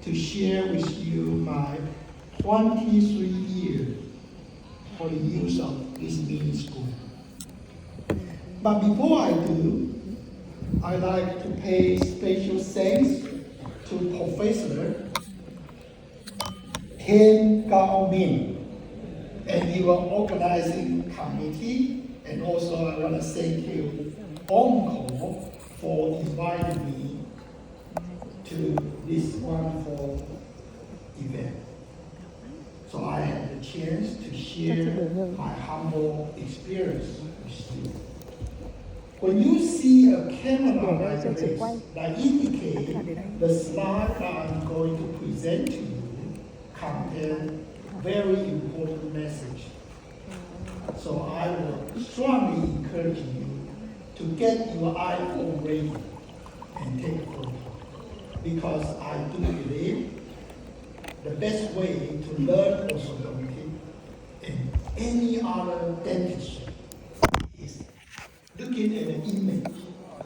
to share with you my 23 years for the use of this mini school. But before I do, I'd like to pay special thanks to Professor Tian Gao Min and your organizing committee, and also I want to thank you, Encore, for inviting me to this wonderful event. So I had the chance to share my humble experience with you. When you see a camera like this that indicate the slide that I'm going to present to you contain very important message. So I will strongly encourage you to get your iPhone ready and take a photo. Because I do believe the best way to learn orthodontics and any other dentistry is looking at an image,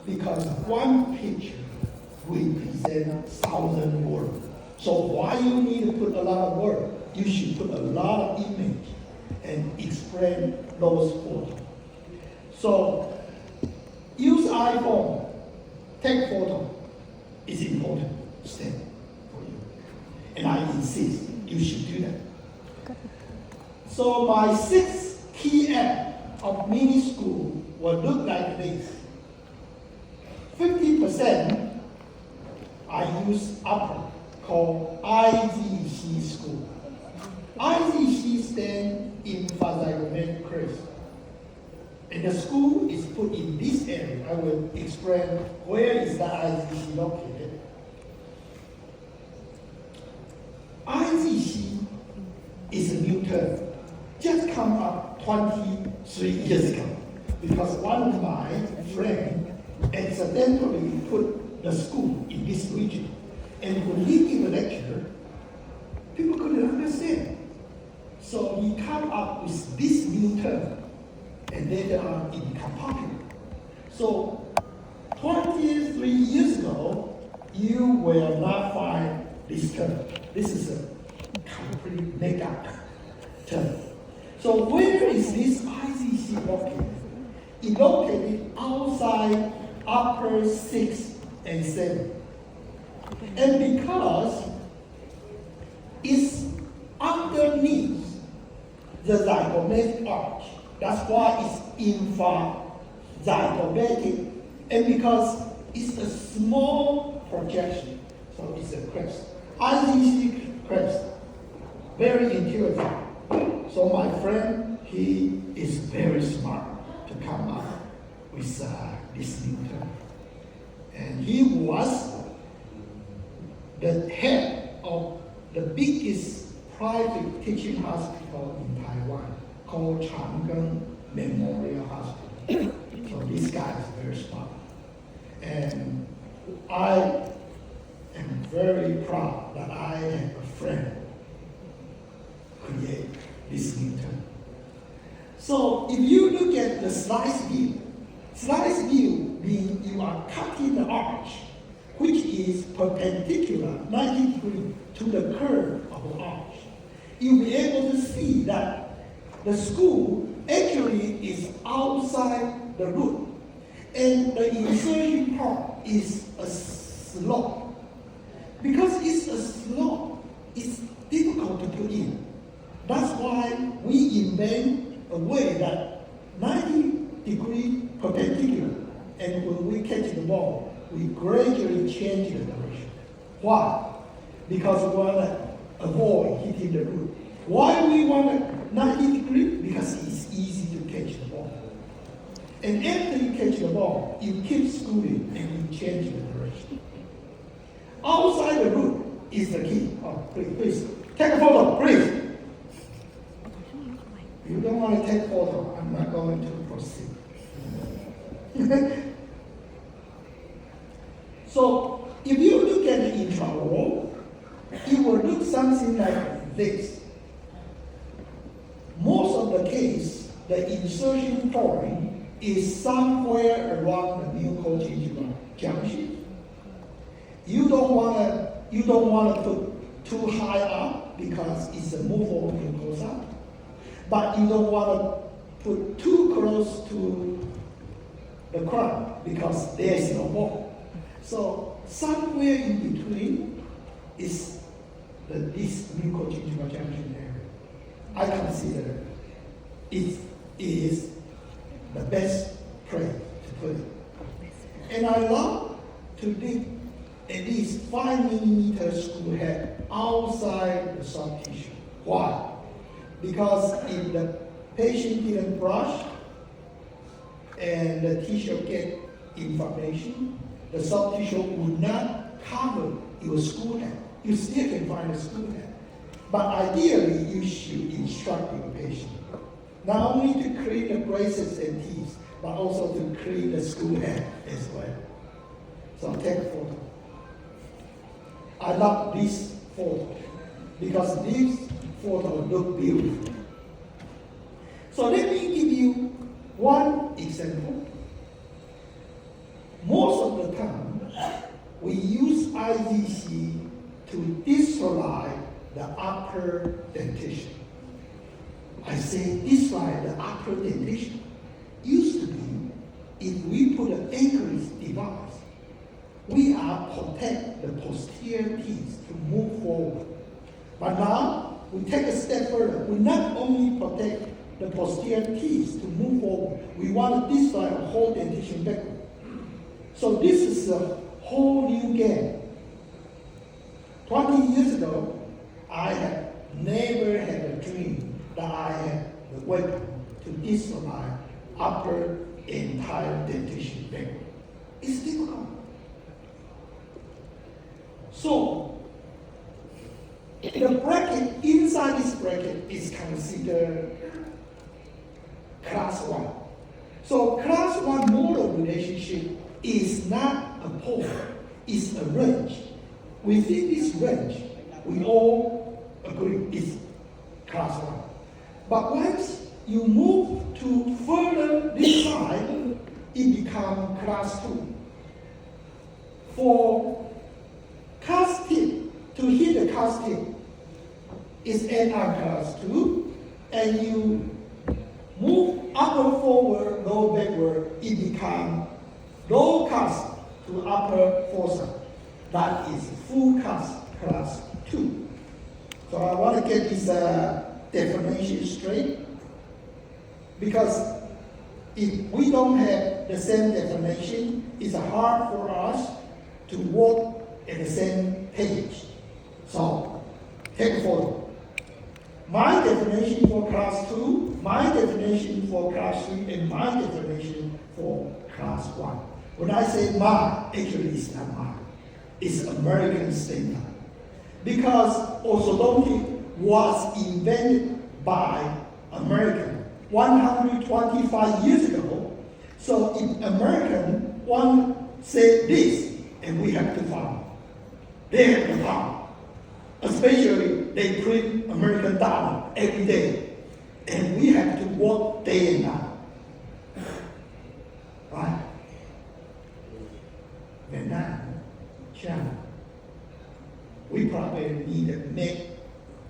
because one picture will present 1,000 words. So why you need to put a lot of words? You should put a lot of image and explain those photos. So use iPhone, take photo. Is important step for you. And I insist you should do that. So my 6 key app of mini school will look like this. 50% I use upper, called IZC school. IZC stands in Physiognomic crest. And the school is put in this area. I will explain where is the IZC located. IZC is a new term, just come up 23 years ago, because one of my friends accidentally put the school in this region. And when he gave a lecture, people couldn't understand. So he came up with this new term, and later on it became popular. So 23 years ago, you will not find this term. This is a complete make-up term. So where is this IZC located? It's located outside upper 6 and 7. And because it's underneath the zygomatic arch, that's why it's infrazygomatic, and because it's a small projection, so it's a crest. IZC crest, very intuitive. So my friend, he is very smart to come up with this new term. And he was the head of the biggest private teaching hospital in Taiwan, called Chang'an Memorial Hospital. So this guy is very smart. And I am very proud that I have a friend create this new term. So if you look at the slice view means you are cutting the arch, which is perpendicular 90 degrees to the curve of the arch. You'll be able to see that the school actually is outside the root, and the insertion part is a slope. Because it's a slope, it's difficult to put in. That's why we invent a way that 90-degree perpendicular, and when we catch the ball, we gradually change the direction. Why? Because we want to avoid hitting the root. Why we want 90 degrees? Because it's easy to catch the ball. And after you catch the ball, you keep scooting and you change the direction. Outside the root is the key. Oh, please. Take a photo, please. If you don't want to take a photo, I'm not going to proceed. So, if you look at the intraoral, it will look something like this. Most of the case, the insertion point is somewhere around the mucogingival junction. You don't want to you don't want to put too high up because it's a movable mucosa, but you don't want to put too close to the crown because there is no wall. So somewhere in between is this mucogingival junction area. I consider it is the best place to put it. And I love to dig at least 5 millimeter screw head outside the soft tissue. Why? Because if the patient didn't brush and the tissue get inflammation, the soft tissue would not cover your screw head. You still can find a screw head. But ideally, you should instruct your patient not only to clean the braces and teeth, but also to clean the screw head as well. So take a photo. I love this photo because this photo look beautiful. So let me give you one example. Most of the time, we use IVC to dislocate the upper dentition. I say dislocate the upper dentition. Used to be, if we put an aqueous device, we are protect the posterior teeth to move forward. But now, we take a step further. We not only protect the posterior teeth to move forward, we want to dislocate the whole dentition backward. So this is a whole new game. 20 years ago, I had never had a dream that I had the weapon to dislocate upper entire dentition backward. It's difficult. So, the bracket, inside this bracket is considered class 1. So class 1 molar relationship is not a pole, it's a range. Within this range, we all agree it's class 1. But once you move to further this side, it becomes class 2. For cast tip, to hit the cast tip, is anti class 2, and you move upper forward, lower backward, it becomes low cast to upper fossa. That is full cast class 2. So I want to get this definition straight, because if we don't have the same definition, it's hard for us to work at the same page. So take a photo. My definition for class 2, my definition for class 3, and my definition for class 1. When I say mine, actually it's not mine. It's American standard. Because orthodontic was invented by American 125 years ago. So if American one said this, and we have to follow. They have to follow. Especially they print American dollar every day. And we have to work day and night. Right? Vietnam, China. We probably need to make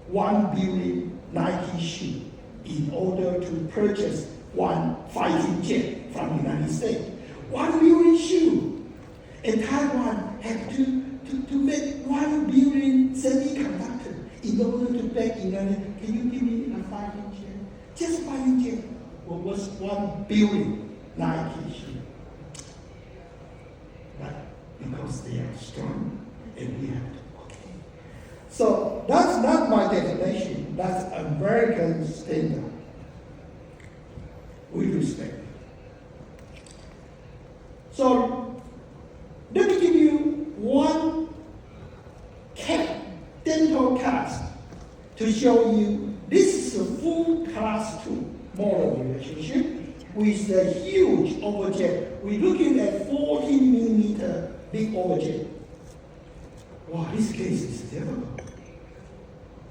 1 billion Nike shoe in order to purchase one fighting jet from the United States. 1 billion shoe. And Taiwan had to make 1 billion semiconductor in order to back in. Can you give me a fighting jet? Just fighting jet was 1 billion Nike shoe. But because they are strong, and we have to. So that's not my definition. That's American standard. We respect it. So let me give you one dental cast to show you this is a full class 2 molar relationship with a huge overjet. We're looking at 14 millimeter big overjet. Wow, this case is difficult.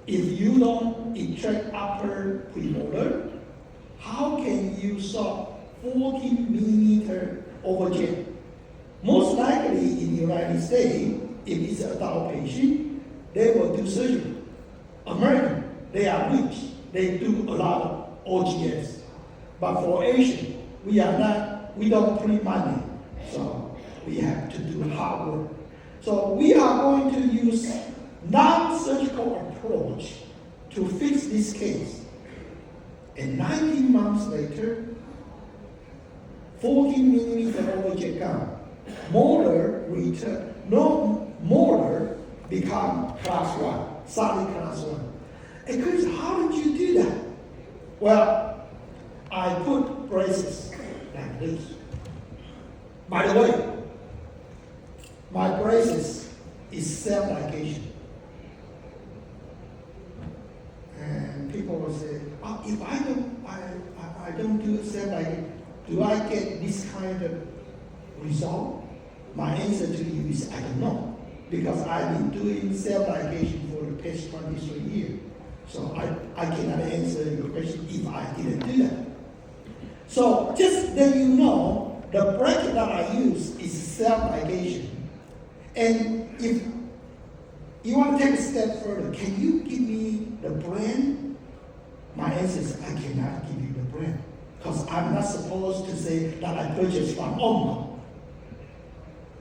If you don't extract upper premolar, how can you solve 14 millimeter overjet? Most likely in the United States, if it's an adult patient, they will do surgery. American, they are rich. They do a lot of OGS. But for Asian, we don't print money. So we have to do hard work. So we are going to use non-surgical approach to fix this case. And 19 months later, 14 millimeter overjet gum, molar return, no molar become class 1, solid class 1. And Chris, how did you do that? Well, I put braces like this. By the way, my braces is self-ligation. And people will say, oh, if I don't do self-ligation, do I get this kind of result? My answer to you is I don't know, because I've been doing self-ligation for the past 23 years. So I cannot answer your question if I didn't do that. So just that you know, the bracket that I use is self-ligation. And if you want to take a step further, can you give me the brand? My answer is I cannot give you the brand, because I'm not supposed to say that I purchased from Omnicom.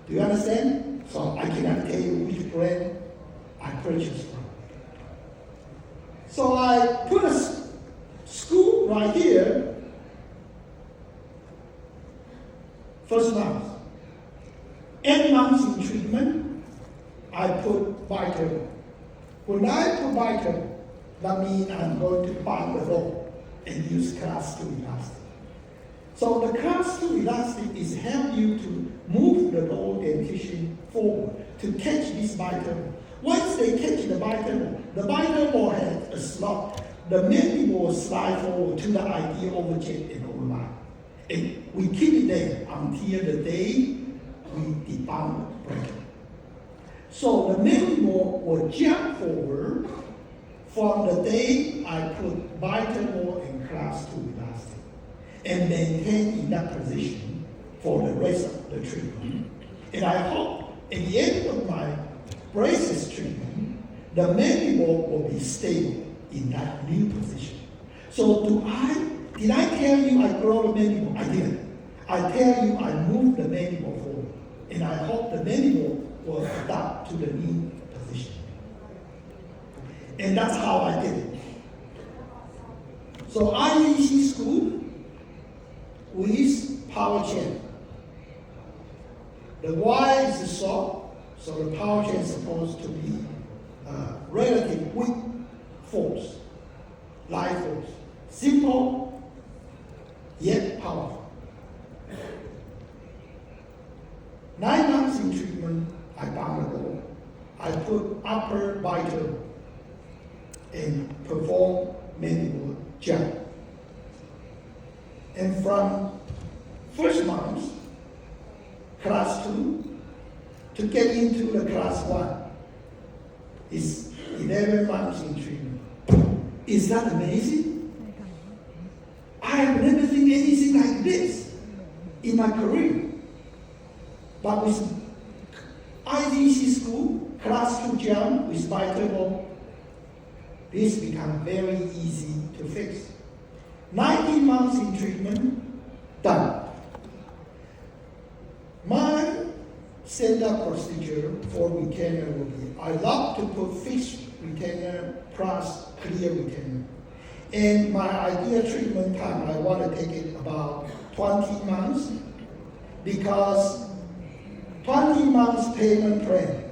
Do you understand? So I cannot tell you which brand I purchased from. So I put a screw right here. First month. 8 months in treatment, I put biter. When I put biter, that means I'm going to bind the rope and use class 2 elastic. So the class 2 elastic is help you to move the lower dentition forward to catch this biter. Once they catch the biter has a slot. The mandible will slide forward to the ideal overjet and overline. And we keep it there until the day we debond the bracket. So the mandible will jump forward from the day I put biter and class 2 elastic and maintain in that position for the rest of the treatment. And I hope at the end of my braces treatment, the mandible will be stable in that new position. So did I tell you I grow the mandible? I didn't. I tell you I move the mandible forward. And I hope the mandible will adapt to the new position. And that's how I did it. So IEC school with power chain. The Y is the soft, so the power chain is supposed to be relative weak force, light force. Simple, yet powerful. 9 months in treatment, I bound the door. I put upper biter and perform mandible jump. And from first month, class 2, to get into the class 1, is 11 months in treatment. Is that amazing? I have never seen anything like this in my career. But with IDC school, class 2 jump with biter, this becomes very easy to fix. 19 months in treatment, done. My standard procedure for retainer will be, I love to put fixed retainer plus clear retainer. And my ideal treatment time, I want to take it about 20 months, because 20 months payment plan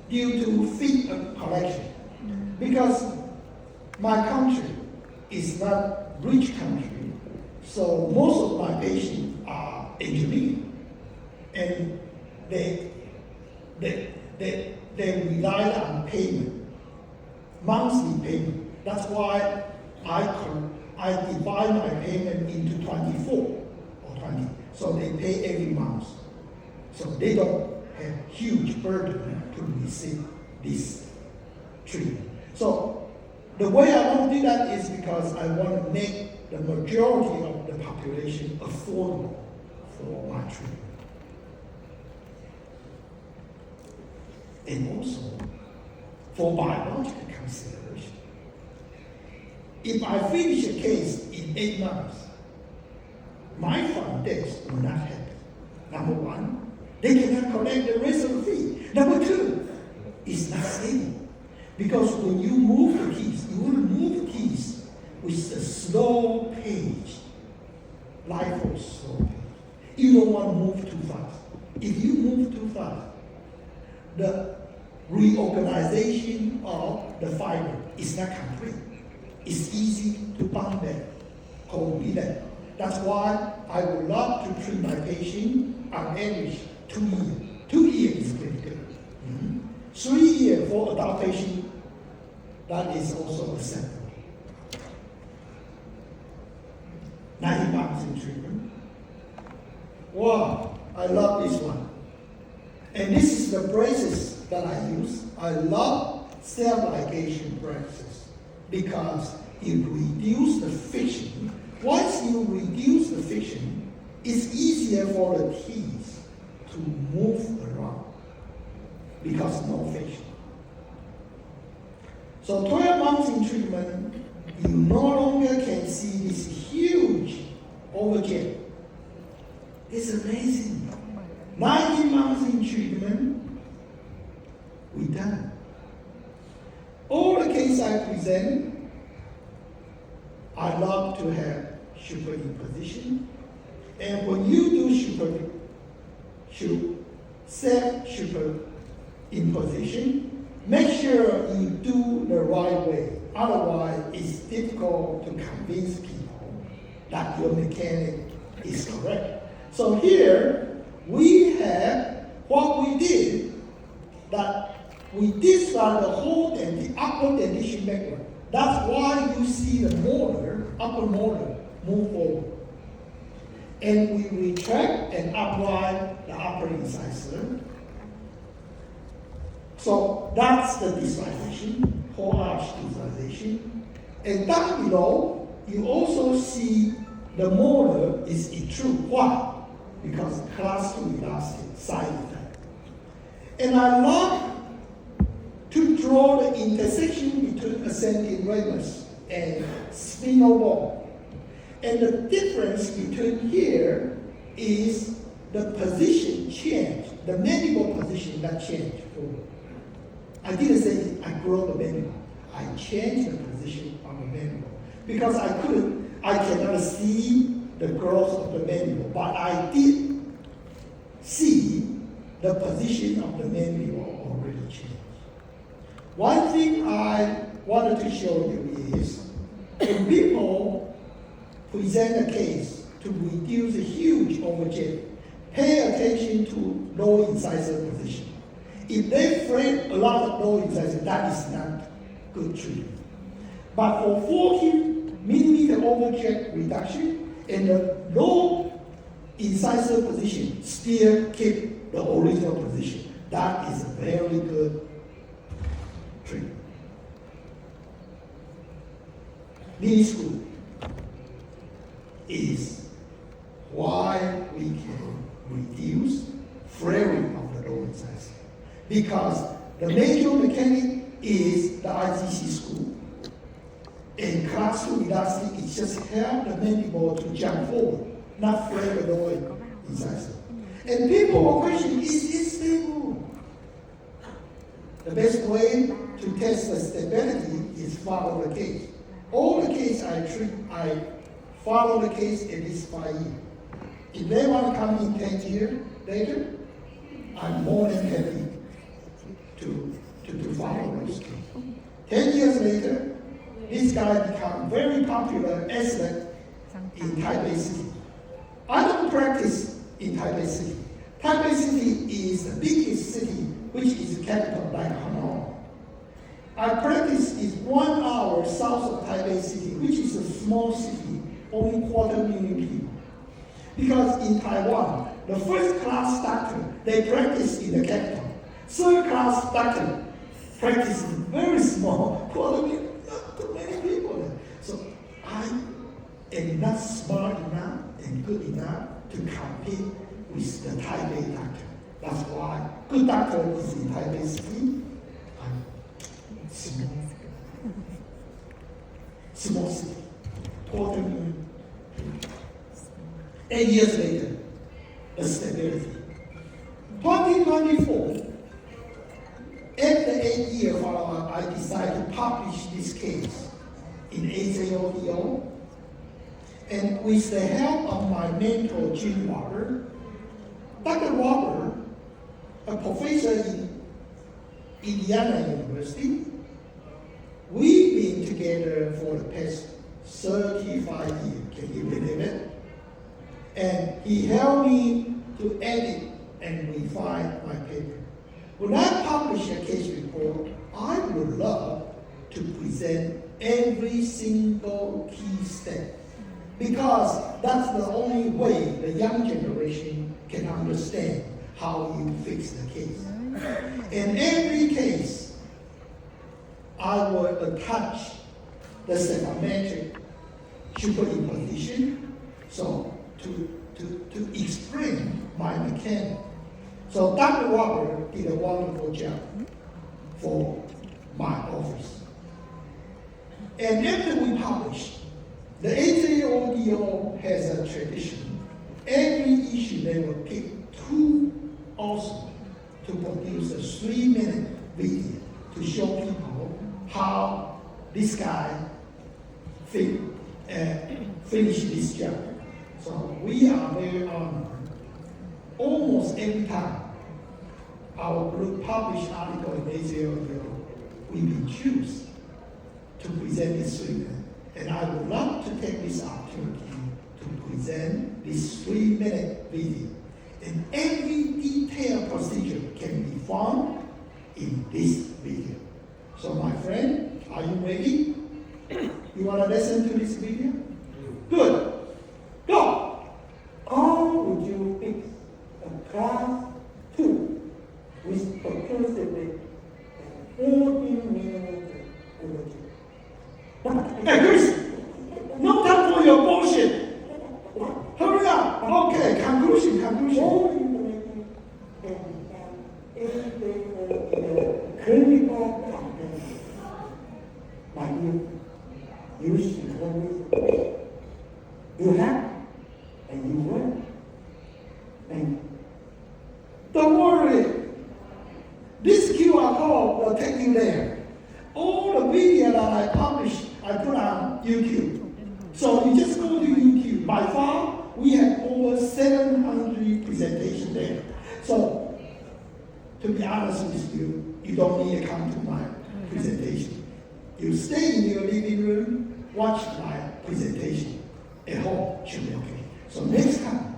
due to fee collection. Because my country is not rich country, so most of my patients are engineers, and they rely on payment, monthly payment. That's why I divide my payment into 24 or 20, so they pay every month. So they don't have huge burden to receive this treatment. So the way I want to do that is because I want to make the majority of the population affordable for my treatment. and also for biological consideration. If I finish a case in 8 months, my front desk will not happen. Number one, they cannot collect the rest of the fee. Number two, it's not stable. Because when you move the keys, you want to move the keys with a slow page. Life was slow page. You don't want to move too fast. If you move too fast, the reorganization of the fiber is not complete. It's easy to bump back, hold me back. That's why I would love to treat my patient on average 2 years. 2 years is pretty good. 3 years for adult patient, that is also acceptable. 90 pounds in treatment. Wow, I love this one. And this is the braces that I use. I love cell ligation braces because it reduces the friction. Once you reduce the friction, it's easier for the keys to move around because no friction. So 12 months in treatment, you no longer can see this huge overjet. It's amazing. 19 months in treatment, we're done. All the cases I present, I love to have superimposition. And when you do superimposition, make sure you do the right way. Otherwise, it's difficult to convince people that your mechanic is correct. So here, we have what we did, that we dislodge the whole upper dentition backward. That's why you see the molar, upper molar, move forward. And we retract and apply the upper incisor. So that's the dislodgation, whole arch dislodgation. And down below, you also see the molar is intrude. Why? Because class 2 elastic side effect. And I love to draw the intersection between ascending ramus and spinal bone. And the difference between here is the position change, the mandible position that changed forward. I didn't say I grow the mandible. I changed the position of the mandible because I cannot see the growth of the mandible, but I did see the position of the mandible already changed. One thing I wanted to show you is when people present a case to reduce a huge overjet, pay attention to low incisor position. If they frame a lot of low incisor, that is not good treatment. But for 14 millimeter overjet reduction and the low incisor position still keep the original position, that is a very good treatment. Mini screw is why we can reduce flaring of the low incisor. Because the major mechanic is the IGC screw. And class 2 elastic is just help the mandible to jump forward, not flare the lower incisor. And people will question, is it stable? The best way to test the stability is follow the case. All the cases I treat, I follow the case at least 5 years. If they want to come in 10 years later, I'm more than happy to follow those cases. 10 years later, this guy became very popular athlete in Taipei City. I don't practice in Taipei City. Taipei City is the biggest city, which is the capital like Hanoi. I practice is 1 hour south of Taipei City, which is a small city, only 250,000 people. Because in Taiwan, the first class doctor, they practice in the capital. Third class doctor practice very small, 250,000, not too many people there. So I am not smart enough and good enough to compete with the Taipei doctor. That's why good doctor is in Taipei City. Small city. 40 million. 8 years later, the stability. 2024, after 8 years follow-up, I decided to publish this case in AJODO. And with the help of my mentor, Jim Walker, Dr. Walker, a professor in Indiana University, we've been together for the past 35 years. Can you believe it? And he helped me to edit and refine my paper. When I publish a case report, I would love to present every single key step, because that's the only way the young generation can understand how you fix the case. In every case, I will attach the psychometric superimposition, so to explain my mechanics. So Dr. Walker did a wonderful job for my office. And after we published, the AJODO has a tradition. Every issue they will pick 2 authors to produce a 3-minute video to show people how this guy finished this job. So we are very honored. Almost every time our group published article in AJODO, we will choose to present this 3 minutes. And I would love to take this opportunity to present this 3-minute video. And every detailed procedure can be found in this video. So my friend, are you ready? You want to listen to this video? Good. Go. How would you fix a class 2 with conclusively 14-minute overdue? Hey, Chris! No time for your bullshit! Hurry up! Okay, conclusion. All information can be found in the clinical content. My dear, you should always you have and you will. Thank you. Don't worry. This QR code will take you there. All the video that I published, I put on YouTube. So you just go to YouTube. By far, we have over 700 presentations there. So, to be honest with you, you don't need to come to my presentation. You stay in your living room, watch my presentation. At home, should be okay. So next time,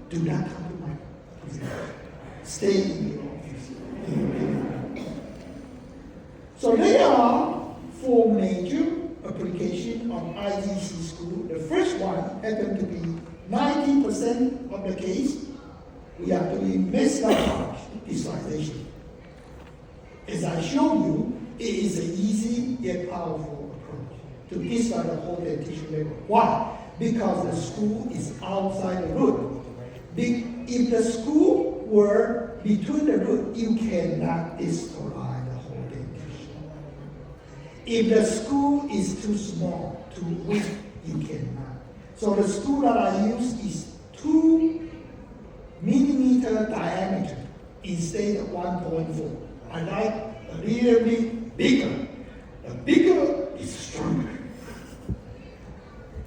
do not come to my presentation. Stay in your office, in your living room. So there are 4 major applications of IGC school. The first one happened to be 90% of the case. We are doing message visualization. As I showed you, it is an easy yet powerful approach to visualize the whole dentition level. Why? Because the school is outside the root. If the school were between the root, you cannot destroy the whole dentition. If the school is too small, too weak, you cannot. So the school that I use is 2 millimeter diameter instead of 1.4. I like a little bit bigger. The bigger is stronger.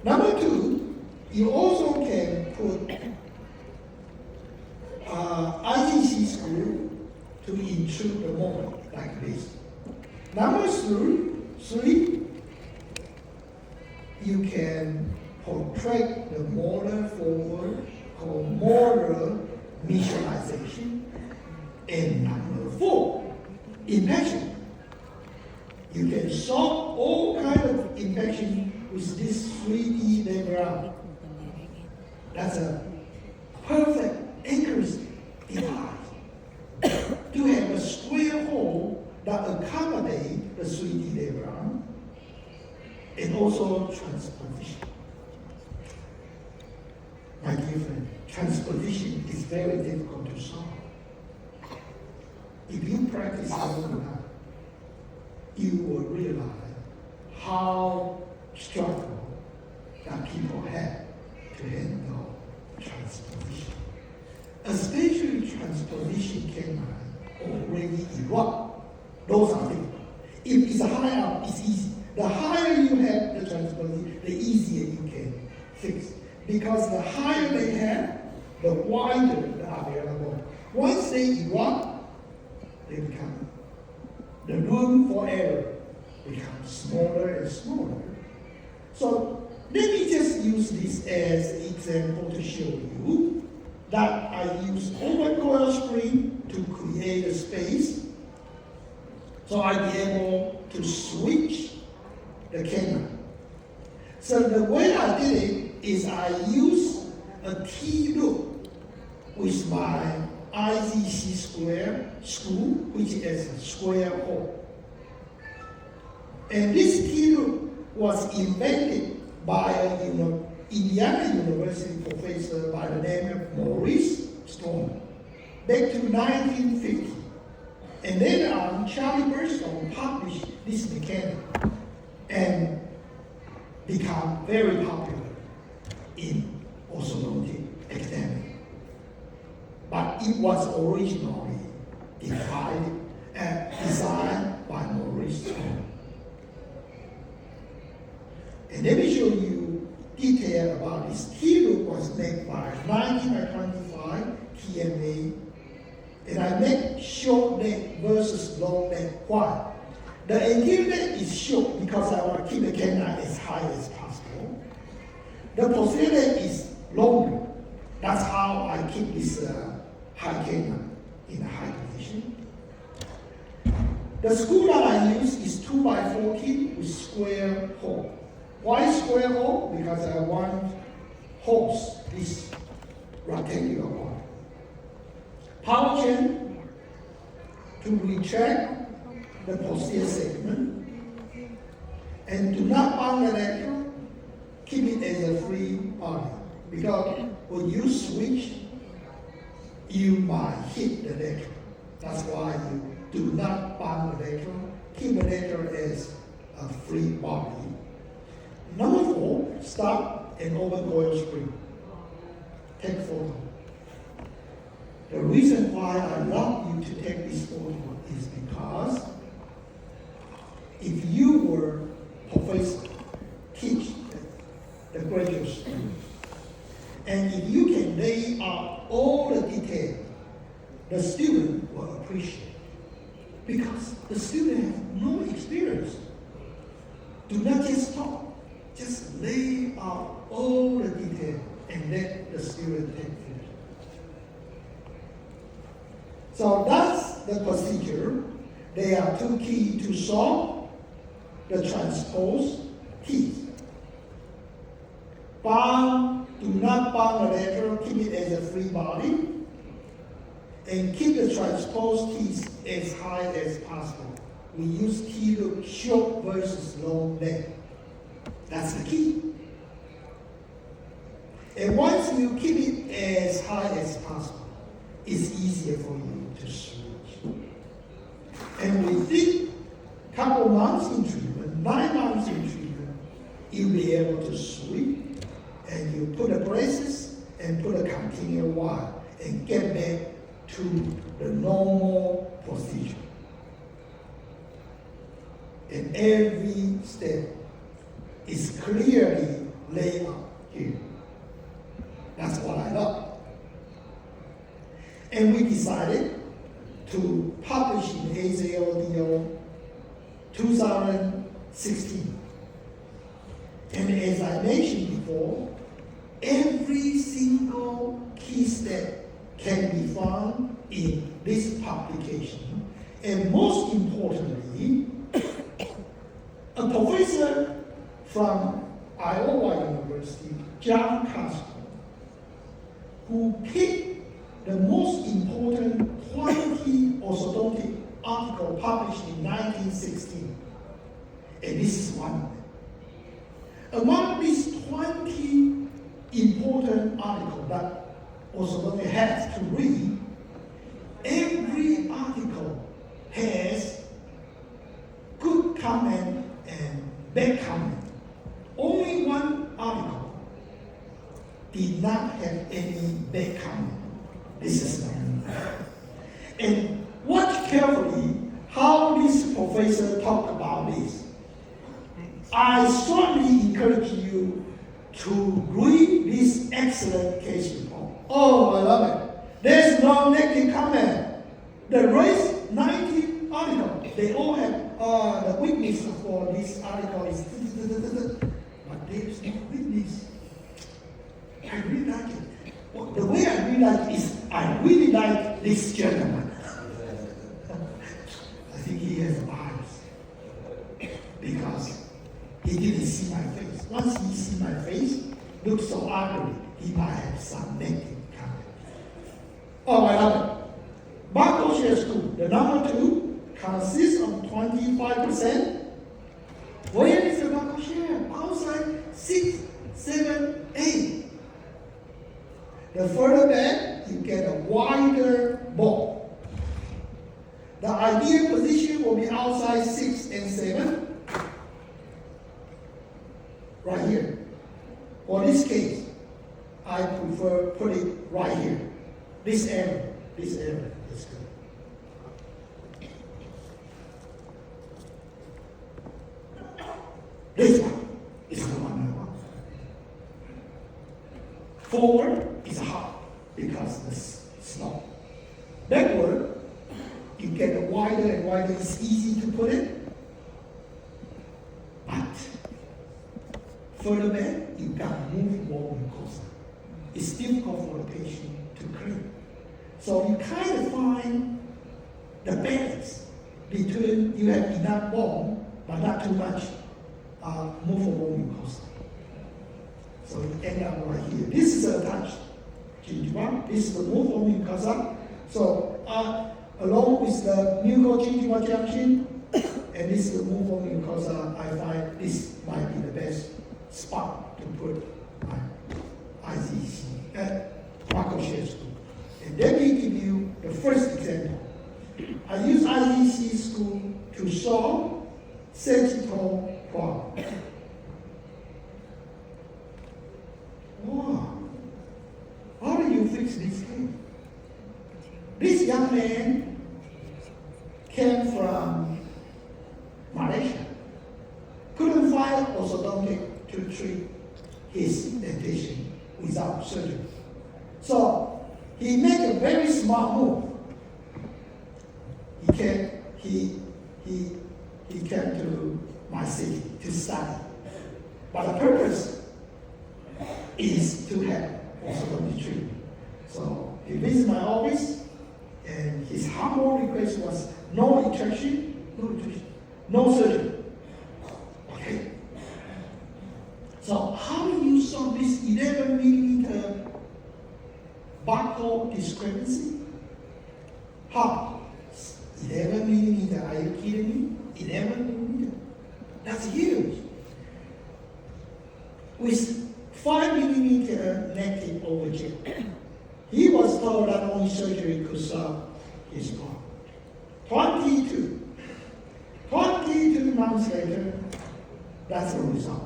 Number 2, you also can put IGC screw to intrude the molar like this. Number 3, you can protract the molar forward, called molar visualization. And number 4, infection. You can solve all kinds of infection with this 3D diagram. That's a perfect accuracy device to have a square hole that accommodates the 3D diagram and also transposition. My dear friend, transposition is very difficult to solve. If you practice long enough, you will realize how struggle that people have to handle transposition. Especially transposition canine or ready erupt. Those are difficult. If it's high up, it's easy. The higher you have the transposition, the easier you can fix. Because the higher they have, the wider the available. Once they erupt, they become, the room for error becomes smaller and smaller. So let me just use this as an example to show you that I use open coil spring to create a space so I'll be able to switch the canine. So the way I did it is I use a T-loop with my IZC square screw, which is a square hole. And this T-loop was invented by an Indiana University professor by the name of Maurice Storm back to 1950. And then Charlie Burstone published this mechanic and become very popular in orthodontic academic. But it was originally designed by Maurice Storm. And let me show you detail about this. T-loop was made by 90 by 25 TMA. And I make short neck versus long neck. Why? The anterior neck is short because I want to keep the canine as high as possible. The posterior neck is longer. That's how I keep this high canine in a high position. The screw that I use is 2x14 with square hole. Why square hole? Because I want holes this rectangular one. Power chain to retract the posterior segment, and do not bond the lateral. Keep it as a free body, because when you switch, you might hit the lateral. That's why you do not bond the lateral. Keep the lateral as a free body. Number 4, stop and open coil spring. Take photo. The reason why I love you to take this photo is because if you were professor, teach the graduate students, and if you can lay out all the details, the student will appreciate. Because the student has no experience. Do not just talk. Just lay out all the details and let the student take it. So that's the procedure. There are 2 keys to solve the transpose teeth. Do not bond the lateral, keep it as a free body, and keep the transpose teeth as high as possible. We use T-loop short versus long neck. That's the key. And once you keep it as high as possible, it's easier for you to switch. And within a couple months in treatment, 9 months in treatment, you'll be able to switch, and you put the braces and put a continuous wire and get back to the normal procedure. And every step is clearly laid out here. That's what I love. And we decided to publish in AZLDO 2016. And as I mentioned before, every single key step can be found in this publication. And most importantly, a professor from Iowa University, John Castro, who picked the most important quality orthodontic article published in 1916. And this is one of them. Among these 20 important articles that also don't have to read, every article has good comment and bad comment. Only one article did not have any bad comment. This is not me. And watch carefully how this professor talked about this. I strongly encourage you to read this excellent case report. Oh, I love it. There's no negative comment. The rest 19 articles, they all have the witness for this article is, but there's no witness. I really like it. Well, the way I really like it is I really like this gentleman. I think he has eyes because he didn't see my face. Once he see my face, looks so ugly, he might have some negative comment. Oh, I love it. Buckle share school, the number 2, consists of 25%. Where is the buckle share? Outside 6, 7, 8. The further back, you get a wider ball. The ideal position will be outside 6 and 7. Right here. For this case, I prefer put it right here. This area is good. This one is the one I want. Forward is hard because it's slow. Backward, you get wider and wider. It's easy to put it. But further back, you got to move more mucosa. It's difficult for the patient to clean. So you kind of find the balance between you have enough bone, but not too much movable mucosa. So you end up right here. This is attached gingiva. This is the movable mucosa. So along with the mucogingival junction, and this is the movable mucosa, I find this might be the best spot to put my IZC, Buckle share school. And let me give you the first example. I use IZC school to solve sagittal problem. Wow. How do you fix this case? This young man came from Malaysia. Couldn't find orthodontic to treat his dentition without surgery. So he made a very smart move. He came to my city to study. But the purpose is to have orthodontic treatment. So he visited my office, and his humble request was no retraction, no surgery. Okay. So how do you solve this 11 millimeter buccal discrepancy? How? 11 millimeter, are you kidding me? 11 millimeter. That's huge. With 5 millimeter negative overjet, he was told that only surgery could solve his problem. 22 months later, that's the result.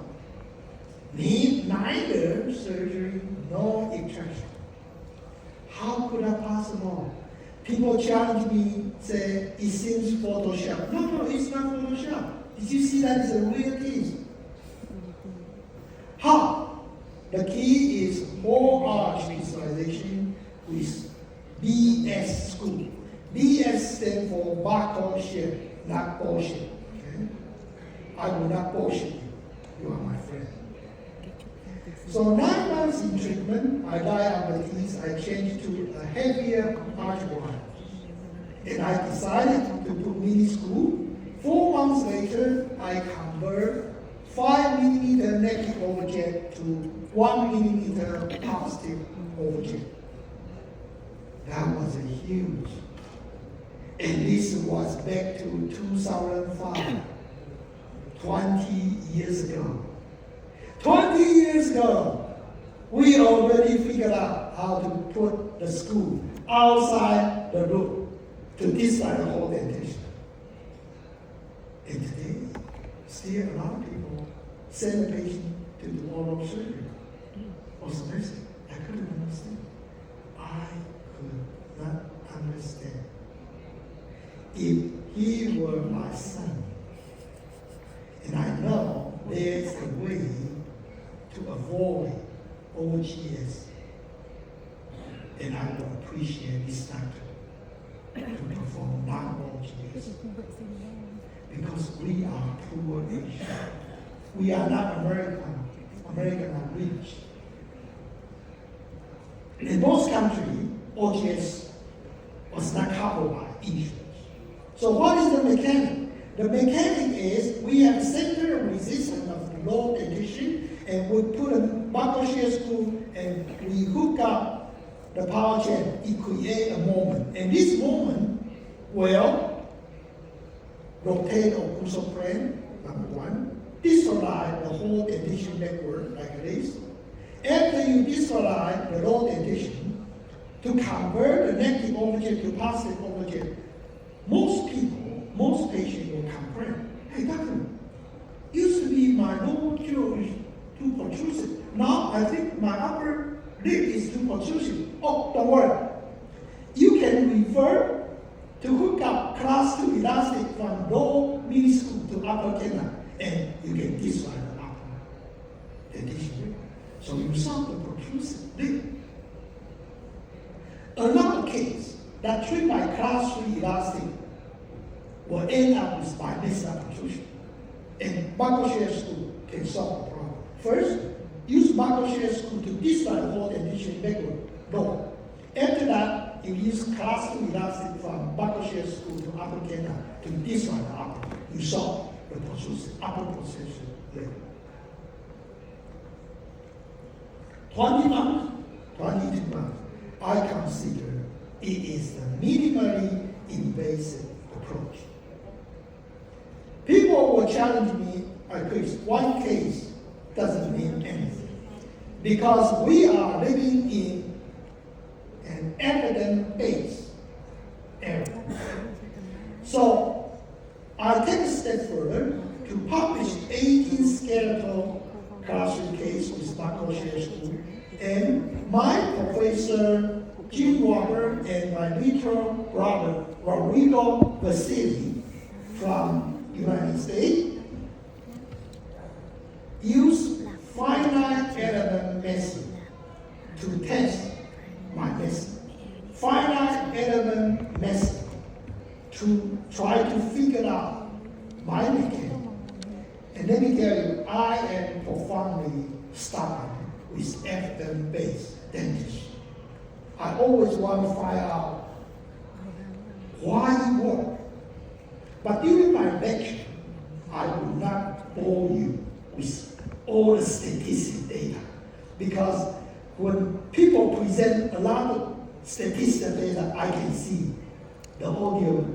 Need neither surgery nor extraction. How could that possible? People challenge me, say, it seems Photoshop. No, it's not Photoshop. Did you see that is a real case? How? The key is whole arch visualization with BS school. BS stands for buccal share, not bullshit. Okay? I will not bullshit you. You are my friend. So 9 months in treatment, I diabetes, I changed to a heavier arch one. And I decided to do mini screw. 4 months later, I convert 5 millimeter negative overjet to 1 millimeter positive overjet. That was a huge. And this was back to 2005, 20 years ago. 20 years ago, we already figured out how to put the school outside the room to dislike the whole dentition. And today, still a lot of people send a patient to the oral surgery. Was amazing. I couldn't understand. I could not understand. If he were my son, and I know there's a way to avoid OGS, and I would appreciate this doctor to perform non-OGS. Because we are poor Asian. We are not American. American are rich. In most countries, OGS was not covered by insurance. So what is the mechanic? The mechanic is we have center of resistance of low dentition, and we put a buccal shear screw and we hook up the power chain. It creates a moment. And this moment will rotate occlusal plane, number one, dislocate the whole dentition network like this. After you dislocate the low dentition, to convert the negative overjet to positive overjet, most patients will complain, hey doctor, used to be my lower jaw is too protrusive. Now I think my upper lip is too protrusive. Oh, don't worry. You can refer to hook up class 2 elastic from low minuscule to upper canal, and you can dislocate the upper dentition. So you solve the protrusive lip. Another case that treated by class 3 elastic will end up with bimetal protrusion. And buccal shear screw can solve the problem. First, use buccal shear screw to dislocate the whole dentition backward lower. After that, you use class 2 elastic from buccal shear screw to upper canal to dislocate the upper. You solve the protrusive, upper protrusive lip. 20 months, 22 months, I consider it is the minimally invasive approach. People will challenge me, Chris, one case doesn't mean anything. Because we are living in an evidence-based era. So I take a step further to publish 18 skeletal classroom case with buccal shear screw, and my professor Jim Walker and my little brother Rodrigo Vasili from United States use finite element method to test my method. Finite element method to try to figure out my mechanics. And let me tell you, I am profoundly stubborn with evidence-based dentistry. I always want to find out why it works. But during my lecture, I will not bore you with all the statistical data. Because when people present a lot of statistical data, I can see the audio.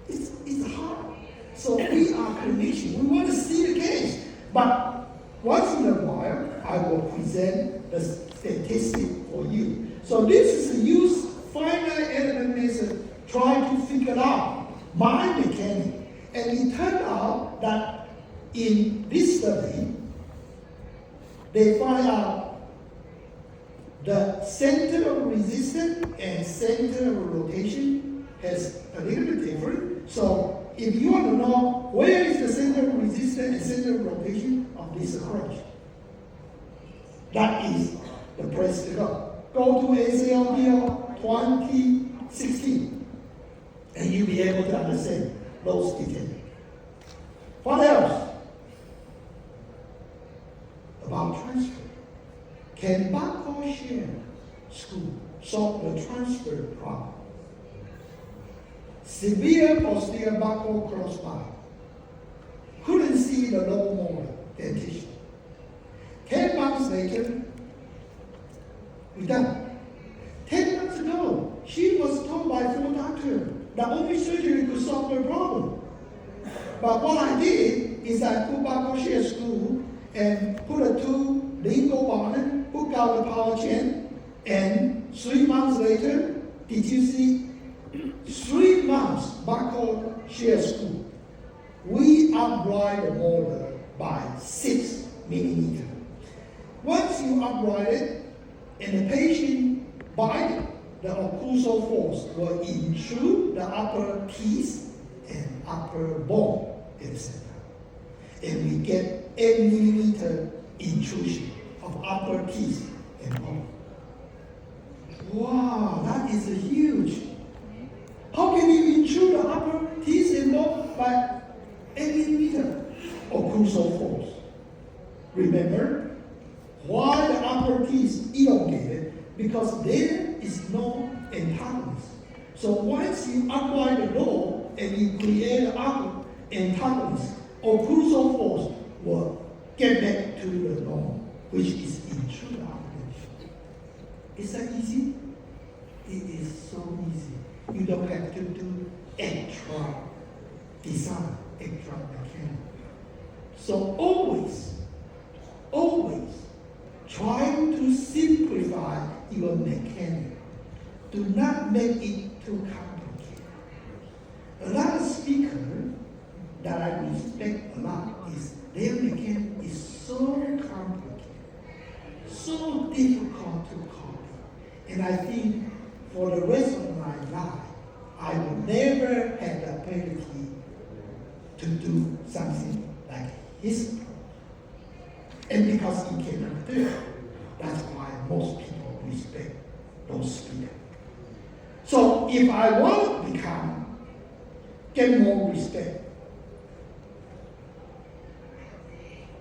It's hard. So we are clinicians. We want to see the case. But once in a while, I will present the statistic for you. So this is a use finite element method trying to figure out my mechanic. And it turned out that in this study, they find out the center of resistance and center of rotation has a little bit different. So if you want to know where is the center of resistance and center of rotation of this approach, that is the place to go. Go to ACLDO 2016, and you'll be able to understand those details. What else? About transfer. Can buccal shear screw solve the transfer problem? Severe posterior buccal crossbar. Couldn't see the low molar dentition. 10 months later, we're done. 10 months ago, she was told by 4 doctors that only surgery could solve the problem. But what I did is I put buccal shear screw and put a two lingo bonnet, hook out the power chain, and 3 months later, did you see? 3 months, Buckle Share School. We upright the motor by 6 millimeters. Once you upright it, and the patient bite, the occlusal force will intrude the upper teeth and upper bone in the center. And we get 8 millimeter intrusion of upper teeth and bone. Wow, that is huge. How can you intrude the upper teeth and bone by 8 millimeter occlusal force? Remember, why the upper teeth elongated? Because there is no antagonist. So once you upright the door and you create an upper antagonist, occlusal force will get back to the norm, which is intrude the upper teeth. Is that easy? It is so easy. You don't have to do extra design, extra mechanic. So always trying to simplify your mechanic. Do not make it too complicated. A lot of speakers that I respect a lot is their mechanic is so complicated, so difficult to copy. And I think for the rest of my life, I will never have the ability to do something like his. And because he cannot do it, that's why most people respect those speakers. So if I want to get more respect,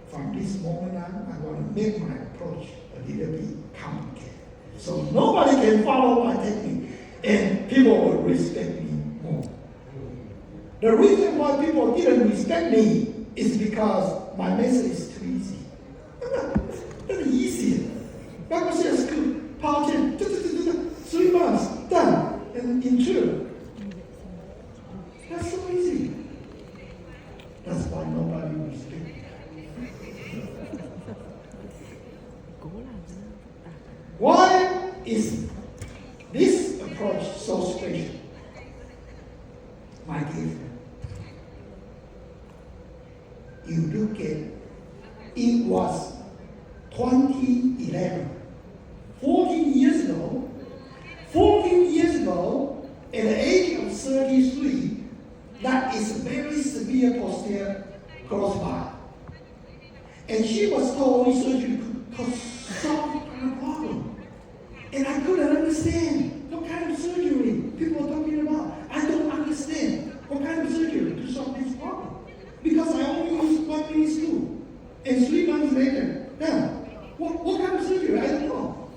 from this moment on, I want to make my approach a little bit complicated. So nobody can follow my technique, and people will respect me more. The reason why people didn't respect me is because my message is too easy. That's easy. Bible says, power chain, 3 months, done, and intrude. That's so easy. That's why nobody respects me. Why is this approach so special? My dear friend, you look at it was 2011, 14 years ago. 14 years ago, at the age of 33, that is a very severe posterior crossbite. And she was told surgery could solve her problem. And I couldn't understand what kind of surgery people are talking about. I don't understand what kind of surgery to solve this problem. Because I only used 1 minute screw. And 3 months later, now, what kind of surgery? I don't know.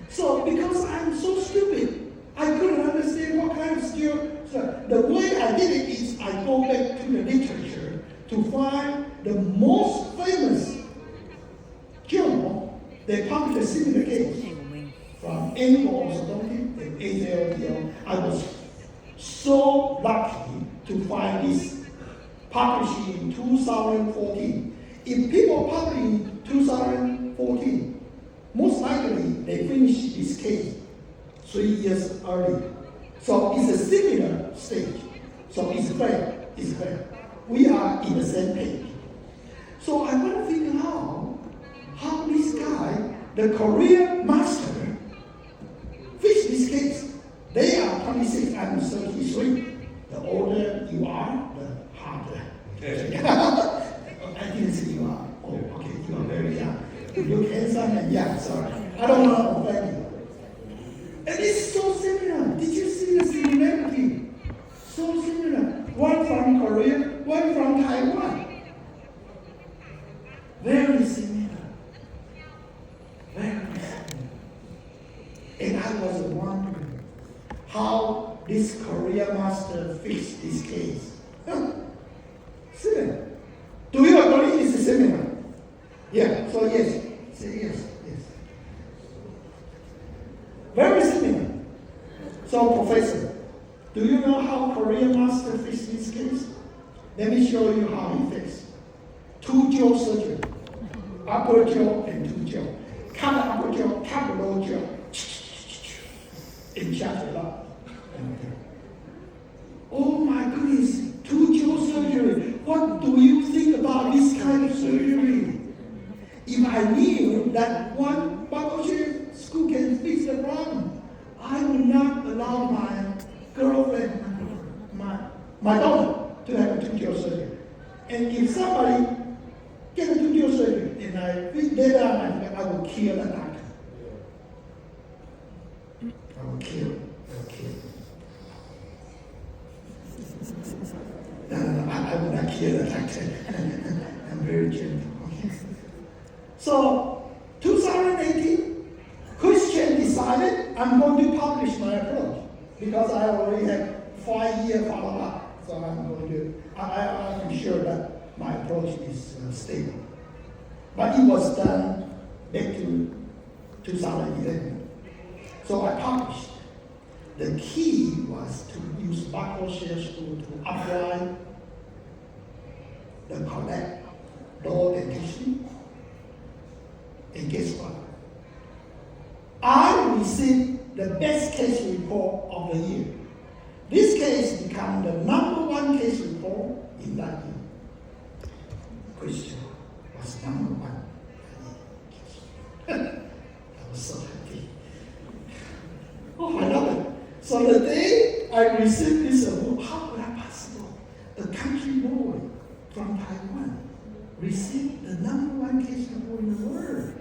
So because I'm so stupid, I couldn't understand what kind of skill. So the way I did it is I go back to the literature to find the most famous journal that published a similar case from ankle orthodontic and AJLTL. I was so lucky to find this published in 2014. If people publish in 2014, most likely they finished this case 3 years earlier. So it's a similar stage. So it's fair. It's fair. We are in the same page. So I want to figure out how this guy, the Korean master, fixed this case. They are 26, I'm 33. The older you are, the harder. I didn't say you are. Oh, okay, you are very young. You look handsome and young, sorry. I don't want to offend you. And it's so similar. Did you see the similarity? So similar. One from Korea, one from Taiwan. Very similar. Very similar. And I was wondering how this Korean master fixed this case. Similar. Do you agree it's similar? Yeah, so yes. Say yes, yes. Very similar. So, Professor, do you know how Korean master fixed this case? Let me show you how he fixed. 2-jaw surgery. upper jaw and two jaw. Cut the upper jaw, cut the lower jaw. And charge it up. Oh my goodness, two jaw surgery. What do you think about this kind of surgery? If I knew that one buckle shape school can fix the problem, I would not allow my girlfriend, my daughter, to have a two jaw surgery. And if somebody get a two jaw surgery and I fix that out, I will kill the doctor. I will kill. No, I will not kill the doctor. I'm very gentle. So, 2018, Christian decided I'm going to publish my approach because I already have 5-year follow-up. So I'm sure that my approach is stable. But it was done back to 2011. So I published. The key was to use buckle share screw to apply the correct door dentition. And guess what? I received the best case report of the year. This case became the #1 case report in that year. Christian was #1. I was so happy. Oh, I love it. So the day I received this award, how could I possible? A country boy from Taiwan received the #1 case report in the world.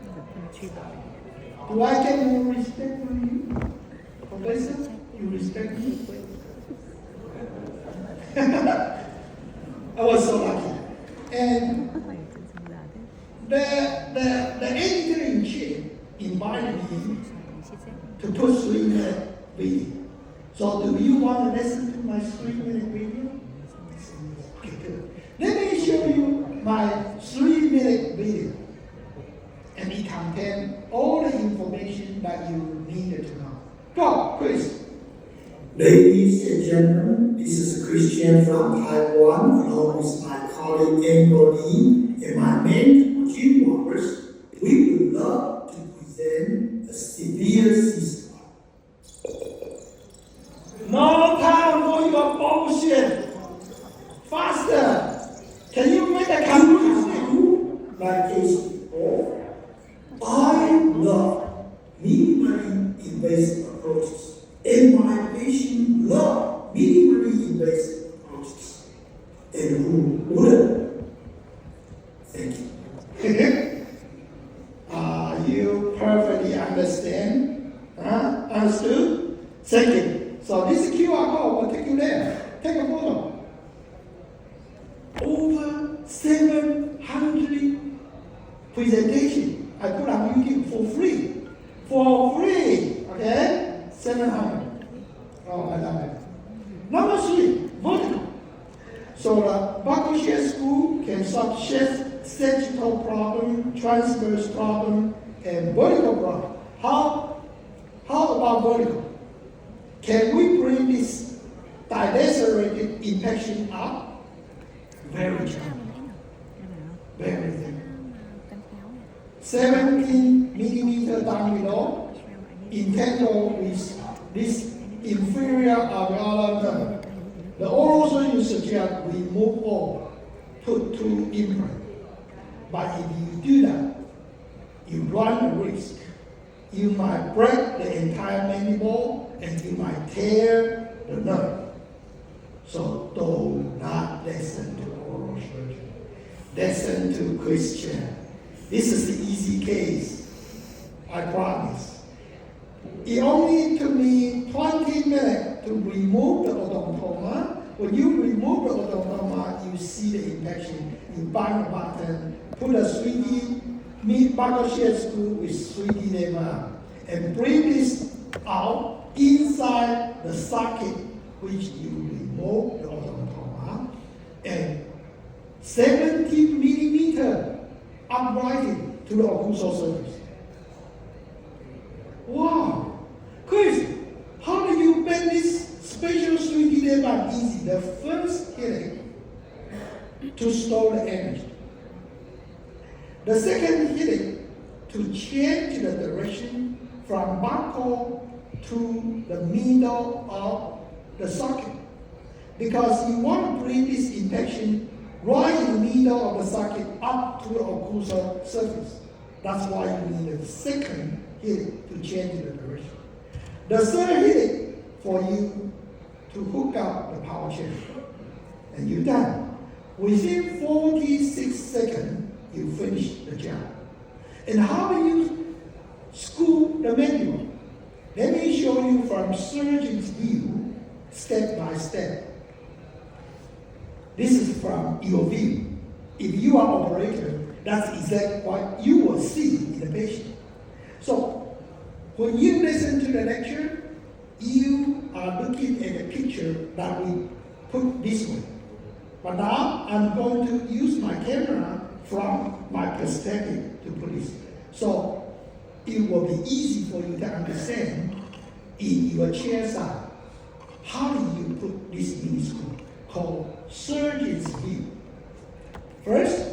Do I get more respect from you? Professor, you respect me? I was so lucky. And the editor-in-chief invited me to put 3-minute video. So do you want to listen to my 3-minute video? Okay, good. Let me show you my 3-minute video. And it contains all the information that you needed to know. Go, Chris. Ladies and gentlemen, this is a Christian from Taiwan, along with my colleague Anthony and my mentor Jim Walters. We would love to present a severe system. No time for your bullshit. Faster. Can you make a conclusion? My case report. I love minimally invasive approaches, and my patients love minimally invasive approaches. And who wouldn't? Thank you. You perfectly understand? Understood? Thank you. So this QR code will take you there. Take a photo. Over 700 presentations I put on YouTube for free. For free. Okay? 700. Oh, I love it. Number 3, vertical. So the buckle share screw can solve sagittal problem, transverse problem, and vertical problem. How about vertical? Can we bring this dilacerated infection up? Very challenging. Very difficult. 17 millimeter down below, entangled with this inferior alveolar nerve. The oral surgeon suggests remove all, put 2 implants. But if you do that, you run a risk. You might break the entire mandible and you might tear the nerve. So do not listen to oral surgeon. Listen to Christian. This is the easy case, I promise. It only took me 20 minutes to remove the odontoma. When you remove the odontoma, you see the infection. You bang the button, put a 3D buckle share screw with 3D lever, and bring this out inside the socket which you remove the odontoma, and 70 millimeter uprighting to the occlusal surface. Wow! Chris, how do you make this special 3D lever easy? The first headache to store the energy. The second heading to change the direction from buckle to the middle of the socket, because you want to bring this intention right in the middle of the socket up to the occlusal surface. That's why you need a second heading to change the direction. The third heading for you to hook up the power chain. And you're done. Within 46 seconds, you finish the job. And how do you screw the manual? Let me show you from surgeon's view, step by step. This is from your view. If you are operator, that's exactly what you will see in the patient. So, when you listen to the lecture, you are looking at a picture that we put this way. But now, I'm going to use my camera from my perspective to put this. So, it will be easy for you to understand in your chair side. How do you put this minuscule called surgeon's view? First,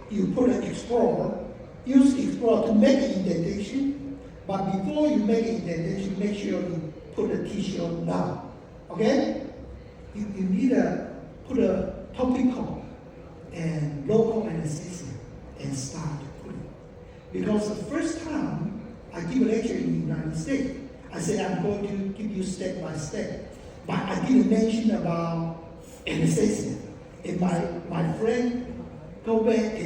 you put an explorer, use explorer to make an indentation, but before you make an indentation, make sure you put the tissue down. Okay? You need to put a topical and local anesthesia and start to put it. Because the first time I give a lecture in the United States, I said I'm going to give you step by step. But I didn't mention about anesthesia. And my friend go back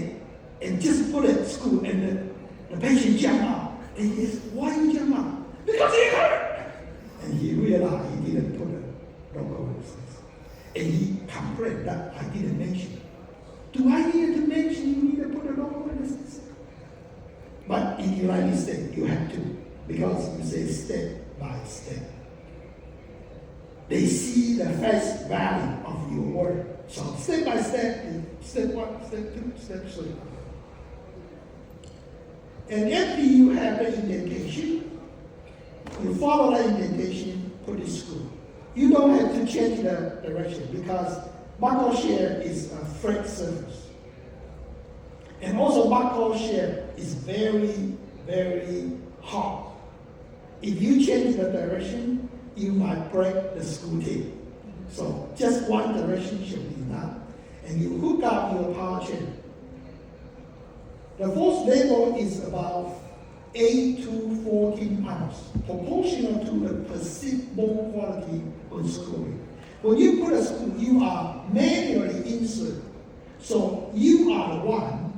and just put it at school, and the patient jump out. And he says, why you jump out? Because he hurt. And he realized he didn't put a local anesthesia. And he complained that I didn't mention. Do I need to mention you need to put a local anesthesia? But in the United States, you have to, because you say step by step. They see the face value of your word. So step by step, step 1, step 2, step 3. And after you have the indentation, you follow the indentation, put it screw. You don't have to change the direction because buckle share is a flat surface. And also buckle share is very, very hard. If you change the direction, you might break the screw tip. So just one direction should be enough. And you hook up your power chain. The force level is about 8 to 14 pounds, proportional to the perceived bone quality on screwing. When you put a screw, you are manually insert. So you are the one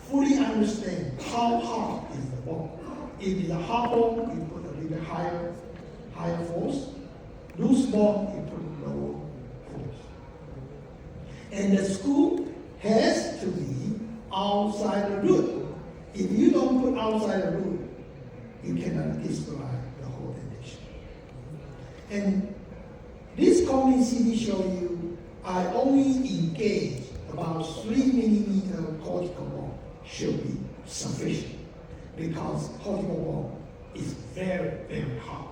fully understand how hard is the bone. If it's a hard bone, you put a little higher force. Loose bone, you put lower force. And the screw has to be outside the root. If you don't put outside the root, you cannot destroy the whole condition. And this common CD show you I only engage about 3 millimeter cortical bone should be sufficient because cortical bone is very, very hard.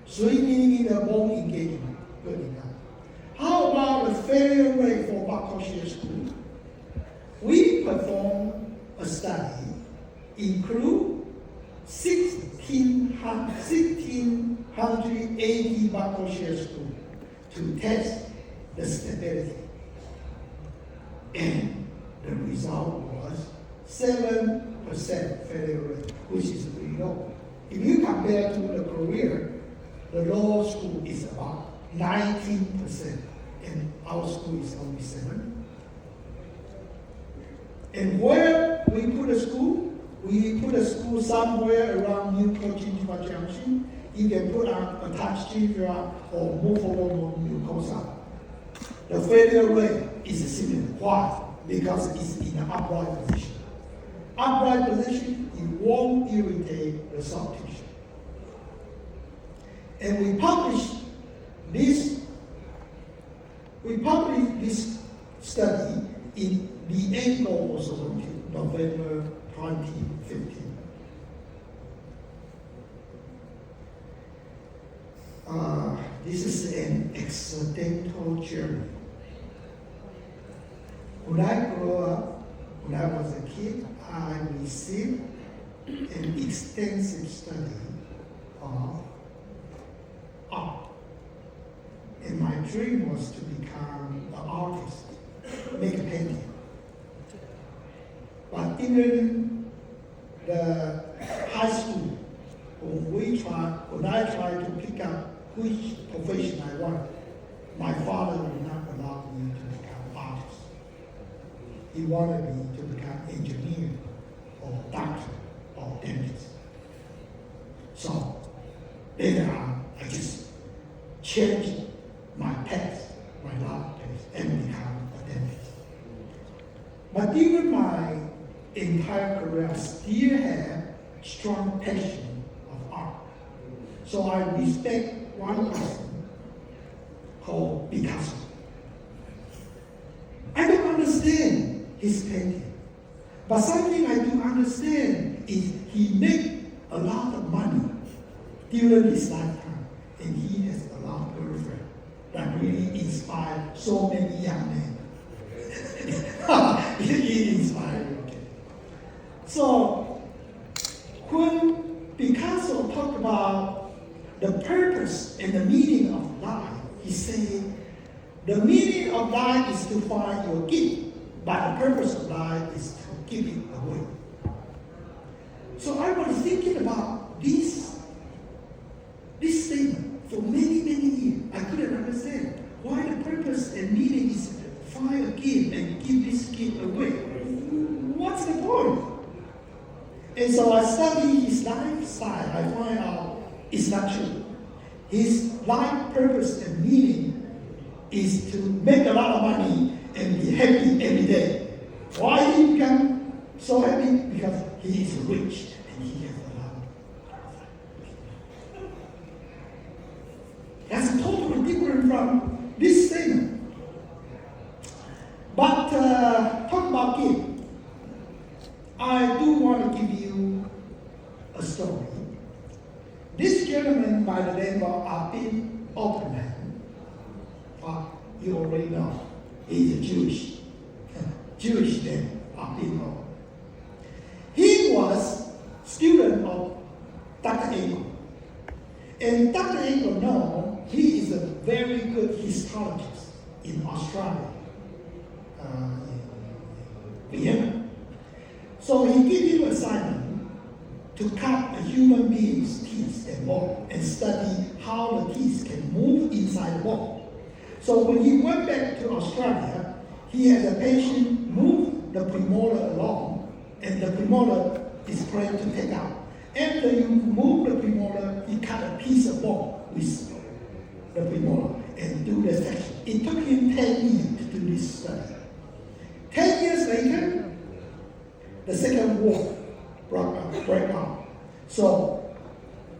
3 millimeter bone engagement, good enough. How about the failure rate for buckle shear screw? We perform a study, include 1,680 buckle shear screw to test the stability. And the result was 7% failure rate, which is really low. If you compare to the Korea, the lower school is about 19%, and our school is only 7%. And where we put a school, we put a school somewhere around Newport Junction. You can put a touch gingira or movable mucosa. The failure rate is similar. Why? Because it's in an upright position. Upright position, it won't irritate the soft tissue. And we published this study in the Angle Society, November 2015. This is an accidental journey. When I grew up, when I was a kid, I received an extensive study of art. And my dream was to become an artist, make a painting. But during the high school, when I tried to pick up which profession I want, my father would not allow me to become an artist. He wanted me to become engineer or doctor or dentist. So later on, I just changed my path, my life path, and become a dentist. But during my entire career, I still have strong passion of art. So I respect one person called Picasso. I don't understand his painting, but something I do understand is he made a lot of money during his lifetime, and he has a lot of girlfriends that really inspired so many young men. He inspired me. So when Picasso talked about the purpose and the meaning of life, he said, the meaning of life is to find your gift, but the purpose of life is to give it away. So I was thinking about this statement for many, many years. I couldn't understand why the purpose and meaning is to find a gift and give this gift away. What's the point? And so I studied his lifestyle. I find out it's not true. His life purpose and meaning is to make a lot of money and be happy every day. Why he become so happy? Because he is rich and he has a lot of money. That's totally different from this statement. But talk about gift. I do want to give you a story. This gentleman by the name of Abin Oppenheim, you already know, he's a Jewish name, Abin Oppenheim. He was student of Dr. Abel. And Dr. Abel knows he is a very good histologist in Australia, Vienna. So he gave him an assignment to cut a human being's teeth and bone and study how the teeth can move inside the bone. So when he went back to Australia, he had a patient move the premolar along, and the premolar is planned to take out. After you move the premolar, he cut a piece of bone with the premolar and do the section. It took him 10 years to do this study. 10 years later, the Second War broke out. So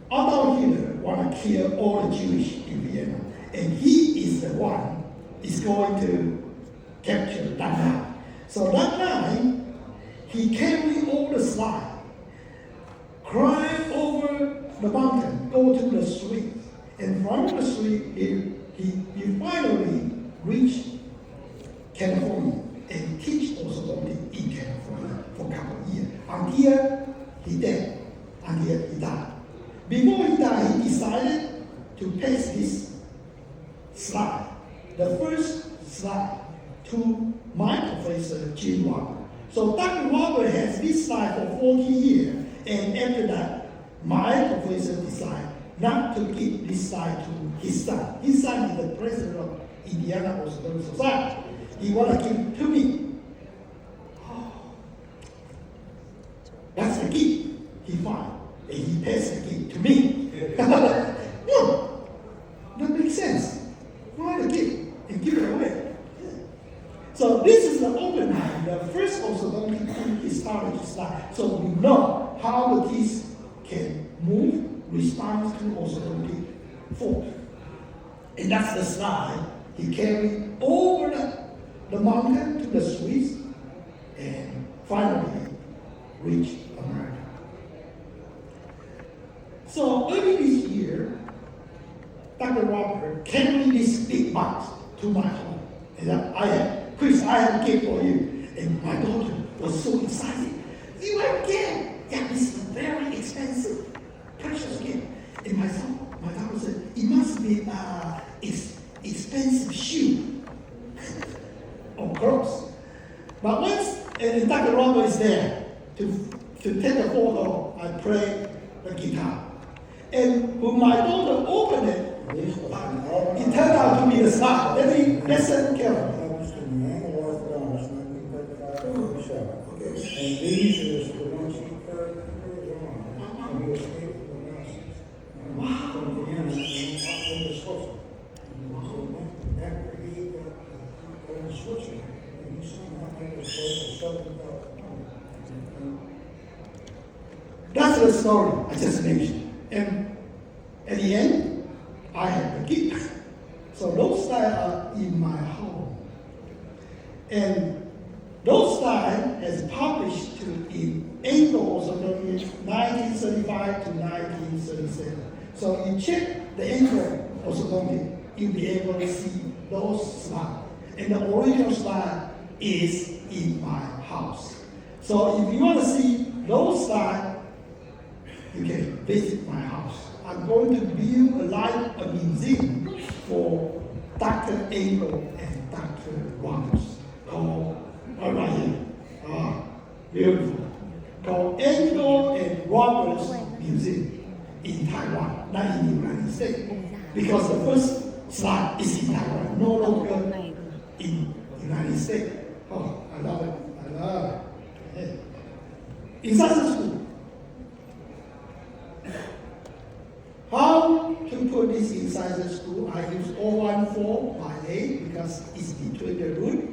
Adolf Hitler wanted to kill all the Jewish in Vienna, and he is the one is going to capture that night. So that night, he carried all the slide, climb over the mountain, go to the street, and from the street, he finally reached California and teach orthodontics in California for a couple of years. Until he died. Before he died, he decided to pass this slide, the first slide, to my professor, Jim Walker. So Dr. Walker has this slide for 40 years, and after that, my professor decided not to give this slide to his son. His son is the president of Indiana Orthodontic Society. He wanted to give it to me. Oh, that's the gift he found, and he passed the gift to me. No, that makes sense. Find the gift and give it away. So this is the Oppenheim, the first orthodontic histology slide. So we know how the teeth can move, respond to orthodontic force. And that's the slide he carried over the mountain to the Swiss and finally reached America. So early this year, Dr. Walker carried this big box to my home. And Chris, I have a gift for you. And my daughter was so excited. You have gift. Yeah, this is a very expensive, precious gift. And my daughter said, it must be expensive shoe or clothes. But once, and Dr. Robert is there to take a photo, I play the guitar. And when my daughter opened it, it turned out to be the star. Let me listen carefully. And these is the ones he heard on. And he was able to pronounce from Vienna and the Switzerland. So after he got in Switzerland, and he somehow made his way to $7,000. That's the story I just mentioned. And at the end, I have the gift. So those styles are in my home. And those styles has published in Anglo-Orthodox 1935 to 1937. So you check the Anglo-Orthodox, you'll be able to see those styles. And the original style is in my house. So if you want to see those styles, you can visit my house. I'm going to build a museum for Dr. Anglo and Dr. Roberts called, right here, beautiful, called Anglo and Roberts Museum in Taiwan, not in the United States, because the first slide is in Taiwan, no longer in the United States. Oh, I love it. I love it. Inside the school, how to put this inside the school? I use 014 by 8 because it's between the root.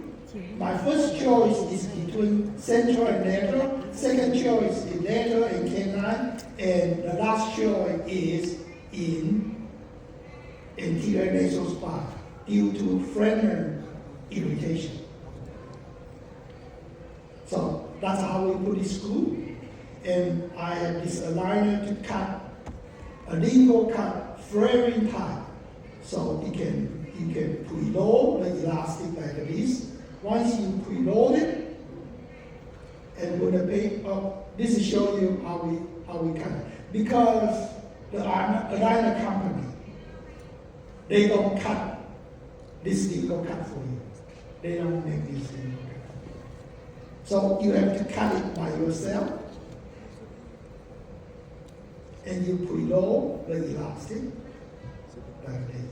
My first choice is between central and lateral. Second choice is lateral and canine. And the last choice is in anterior nasal spine due to Frenner irritation. So that's how we put this school. And I have this aligner to cut a lingual cut flaring type. So you can preload the elastic like this. Once you preload it, and when the paper, this is showing you how we cut it. Because the aligner company, they don't cut this lingual cut for you. They don't make this lingual cut. So you have to cut it by yourself. And you preload the elastic like this.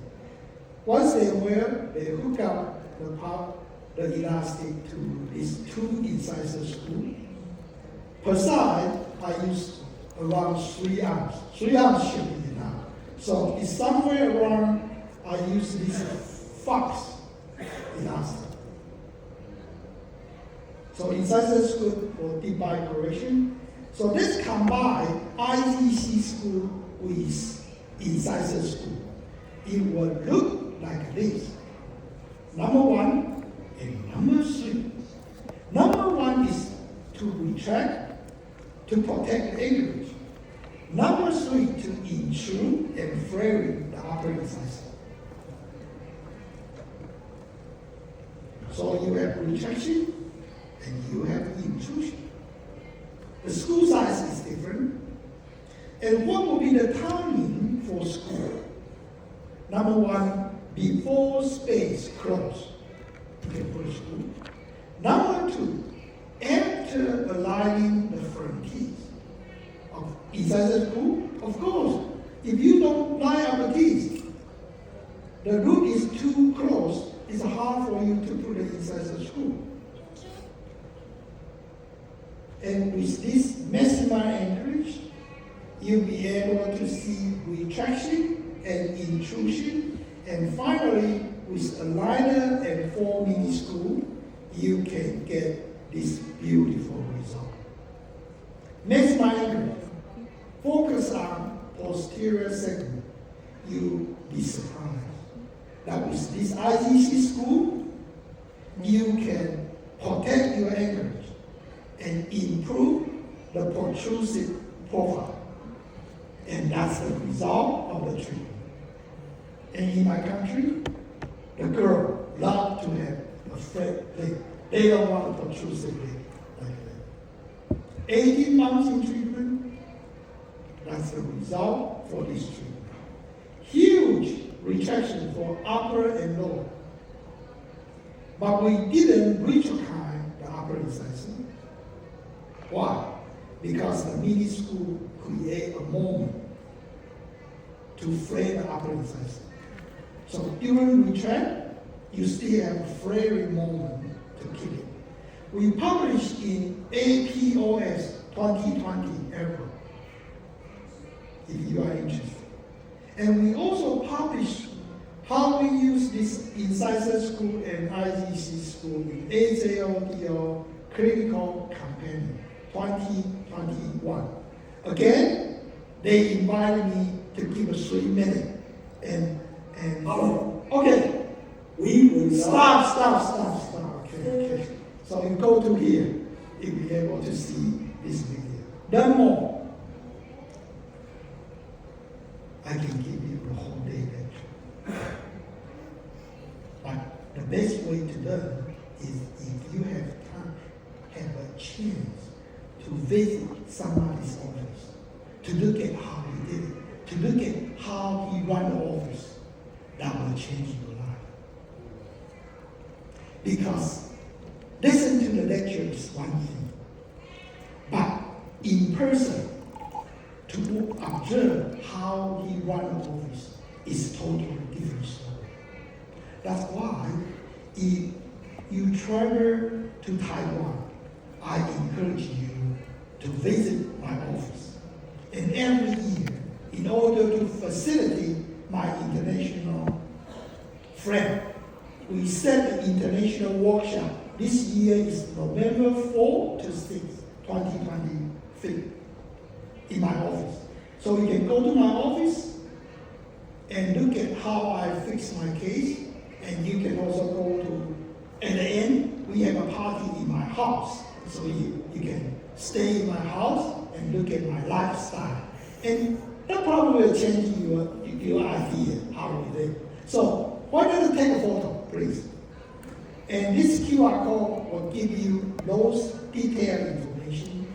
Once they wear, they hook up the elastic to these two incisor screws. Per side, I use around 3 ounces. 3 ounces should be enough. So it's somewhere around, I use this fox elastic. So incisor screw for deep bite correction. So this combine ITC screw with incisor screw. It will look like this. Number 1 and number 3. Number 1 is to retract, to protect the anchorage. Number 3 to intrude and flaring the upper incisor. So you have retraction and you have intrusion. The school size is different. And what will be the timing for school? Number 1, before space close, you can put school. Number 2, after aligning the front teeth of incisor school. Of course, if you don't line up the teeth, the root is too close, it's hard for you to put the incisor screw. And with this maximum anchorage, you'll be able to see retraction and intrusion. And finally, with a liner and 4 mini screw, you can get this beautiful result. Maximum anchorage. Focus on posterior segment. You'll be surprised. That with this ITC screw, you can protect your anchorage and improve the protrusive profile. And that's the result of the treatment. And in my country, the girl love to have a straight leg. They don't want a protrusive leg like that. 18 months in treatment. That's the result for this treatment. Huge retraction for upper and lower. But we didn't retropine the upper incisor. Why? Because the mini screw create a moment to flare the upper incisor. So during retract, you still have a flaring moment to keep it. We published in APOS 2020 April, if you are interested. And we also published how we use this incisor screw and IGC screw in AJODO Clinical Companion 2021. Again, they invited me to give a 3-minute and okay. We will Stop. Okay. So you go to here, you'll be able to see this video. Learn more. I can give you the whole day lecture. But the best way to learn is if you have time, have a chance to visit somebody's office, to look at how he did it, to look at how he ran the office. That will change your life. Because listen to the lecture is one thing, but in person, to observe how he ran the office is totally different story. That's why if you travel to Taiwan, I encourage you to visit my office. And every year, in order to facilitate my international friend, we set an international workshop. This year is November 4 to 6, 2023, in my office. So you can go to my office and look at how I fix my case, and you can also go to, at the end, we have a party in my house. So you can stay in my house and look at my lifestyle. And that probably will change your idea how we live. So why don't you take a photo, please? And this QR code will give you those detailed information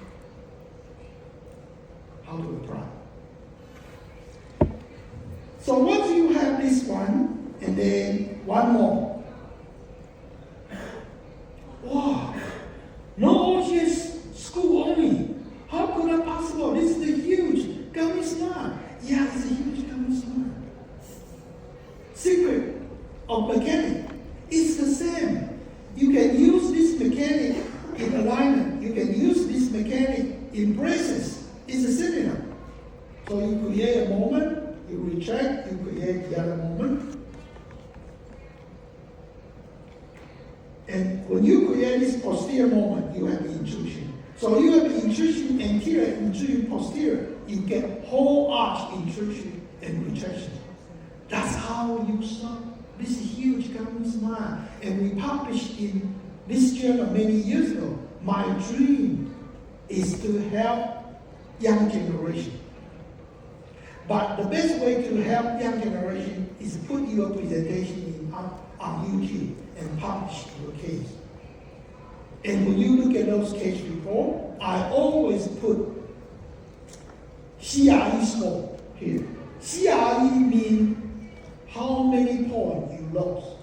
how to apply. So once you have this one, and then one more. Wow, no OGS school only. How could that possible? This is a huge gummy smile. Yeah, it's a huge gummy smile. Secret of mechanic is the same. You can use this mechanic in alignment. You can use this mechanic in braces. It's similar. So you create a moment, you retract, you create the other moment. And when you create this posterior moment, you have intrusion. So you have intrusion anterior, intrusion posterior. You get whole arch intrusion and retraction. That's how you start this huge gummy smile. And we published in this journal many years ago. My dream is to help young generation. But the best way to help young generation is put your presentation on YouTube and publish your case. And when you look at those case reports, I always put CRE score here. CRE means how many points you lost.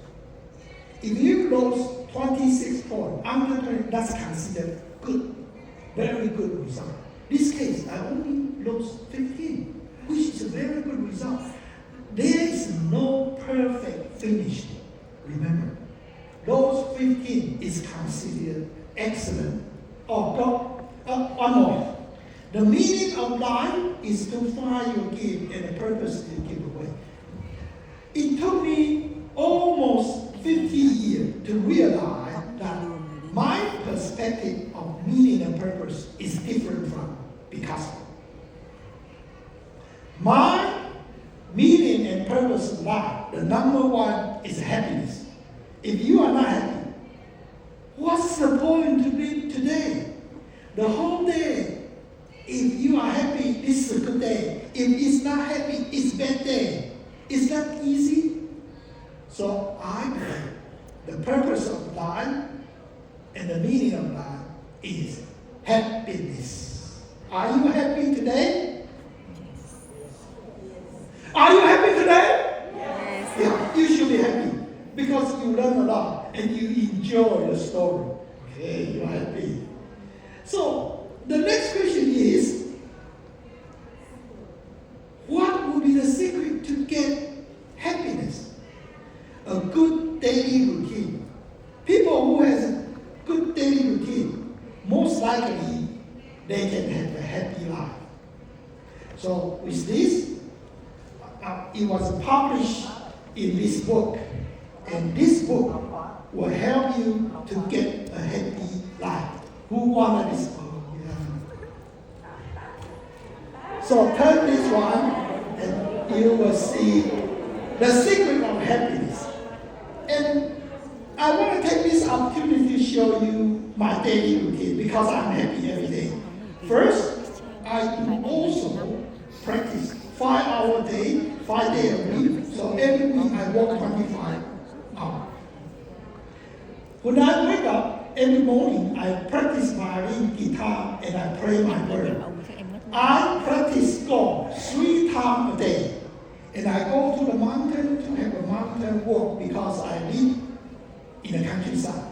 If you lost 26 points, under 20, that's considered good, very good result. This case, I only lost 15, which is a very good result. There is no perfect finish. Remember, those 15 is considered excellent. One more. The meaning of life is to find your gift and the purpose to give away. It took me almost 50 years to realize that my perspective of meaning and purpose is different from Picasso. My meaning and purpose of life, the number one is happiness. If you are not happy, what's the point to live today? The whole day. If you are happy, this is a good day. If it's not happy, it's a bad day. Is that easy? So I believe the purpose of life and the meaning of life is happiness. Are you happy today? Are you happy today? Yes. Yeah, you should be happy because you learn a lot and you enjoy the story. Okay, you're happy. So the next question is, what would be the secret to get happiness? A good daily routine. People who has a good daily routine, most likely they can have a happy life. So with this, it was published in this book, and this book will help you to get a happy life. Who wanted this book? Yeah. So turn this one, and you will see the secret of happiness. And I want to take this opportunity to show you my daily routine because I'm happy every day. First, I do also practice 5 hours a day, 5 days a week. So every week I work 25 hours. When I wake up every morning, I practice violin, guitar, and I pray my word. I practice God 3 times a day. And I go to the mountain to have a mountain walk because I live in the countryside.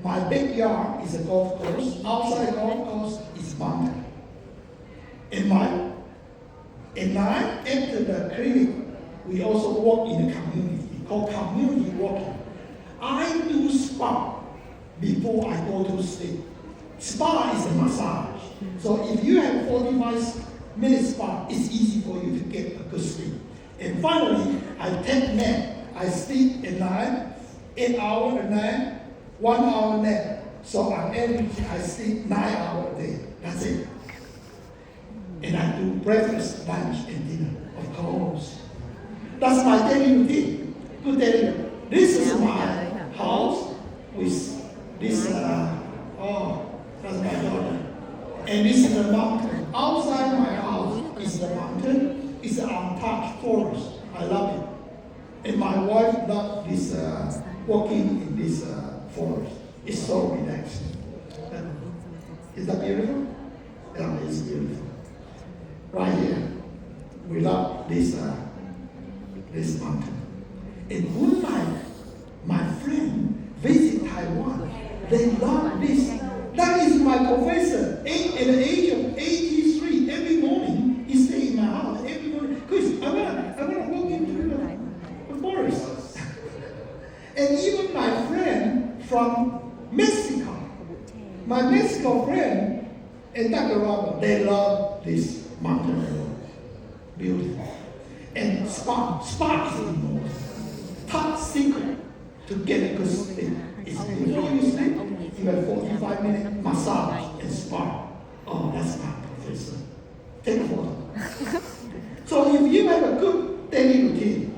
My backyard is a golf course. Outside the golf course is mountain. And after the clinic, we also walk in the community, called community walking. I do spa before I go to sleep. Spa is a massage. So if you have 45-minute spa, it's easy for you to get a good sleep. And finally, I take nap. I sleep at night, 8 hours a night, 1 hour nap. So on average, I sleep 9 hours a day. That's it. And I do breakfast, lunch, and dinner, of course. That's my daily routine. Good daily routine. This is my house with this, that's my daughter. And this is the mountain. Outside my house is the mountain. It's an untouched forest. I love it. And my wife loves this, walking in this forest. It's so relaxing. Is that beautiful? Yeah, it's beautiful. Right here, we love this mountain. And when my friend visit Taiwan, they love this. That is my professor. At the age of 83, every morning he stay in my house. Every morning, because I wanna walk into the forest. And even my friend from Mexico, my Mexico friend and Dr. Robert, they love this mountain road. Beautiful. And spa is the most top secret to get a good sleep. Is before you sleep, you have 45-minute massage and spa. Oh, that's my professor. Take a photo. So if you have a good daily routine,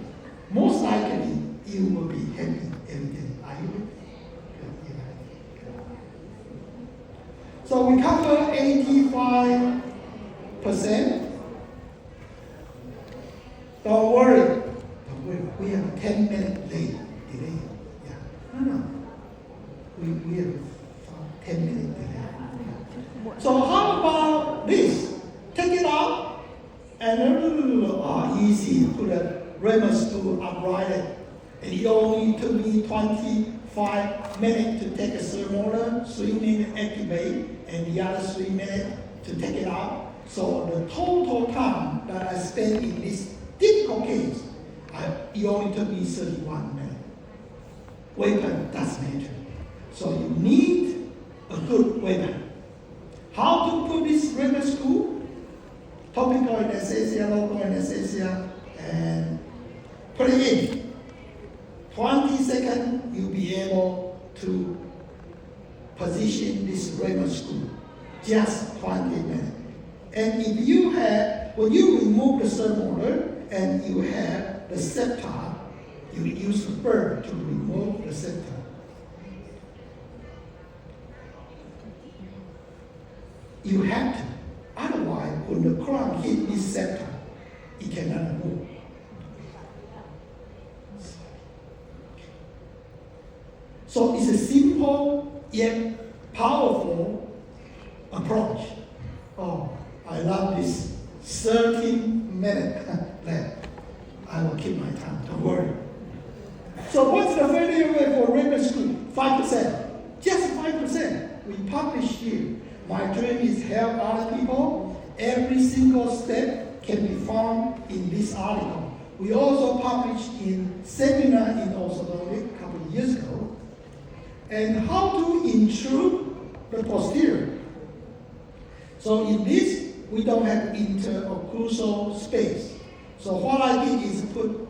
most likely you will be happy every day. Are you? So we cover 85%. Don't worry. We have a 10-minute delay. Yeah. No. We have 10-minute delay. So how about this? Take it out and easy. Put a grammar school upright it. And it only took me 25 minutes to take a thermometer, 3 minutes activate, and the other 3 minutes to take it out. So the total time that I spent in this difficult case, it only took me 31 minutes. Weapon does matter. So you need a good weapon. How to put this grammar school? Topical anesthesia, local anesthesia, and put it in. 20 seconds, you'll be able to position this grammar school. Just 20 minutes. And if you have, when you remove the thermometer and you have the scepter, you use the bird to remove the scepter. You have to. Otherwise, when the crown hits this scepter, it cannot move. So it's a simple yet powerful approach. Oh, I love this 13-minute left. I will keep my time, don't worry. So what's the failure rate for regular school? 5%. Just 5%. We publish here. My dream is help other people. Every single step can be found in this article. We also published in seminar in Oslo a couple of years ago. And how to intrude the posterior. So in this, we don't have interocclusal space. So what I did is put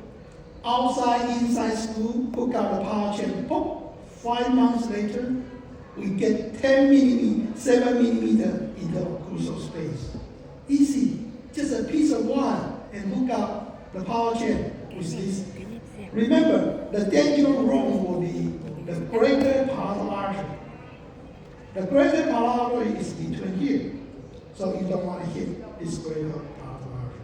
outside, inside school, hook out the power chain, pop. 5 months later, we get 10 millimeter, 7 millimeter interocclusal space. Easy, just a piece of wire and hook up the power chain with this. Remember, the danger wrong will be the greater palatal artery. The greater palatal artery is between here, so you don't want to hit this greater palatal artery.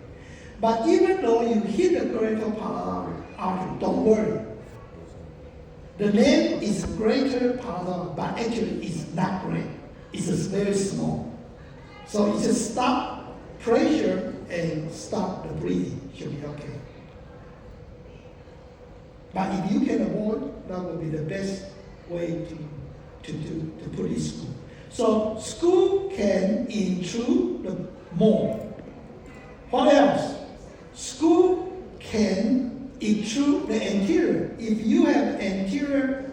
But even though you hit the greater palatal artery, don't worry. The name is greater palatal, but actually it's not great. It's just very small. So you just stop pressure and stop the breathing. Should be okay. But if you can avoid, that will be the best way to put it in school. So school can intrude the more. What else? School can intrude the anterior. If you have anterior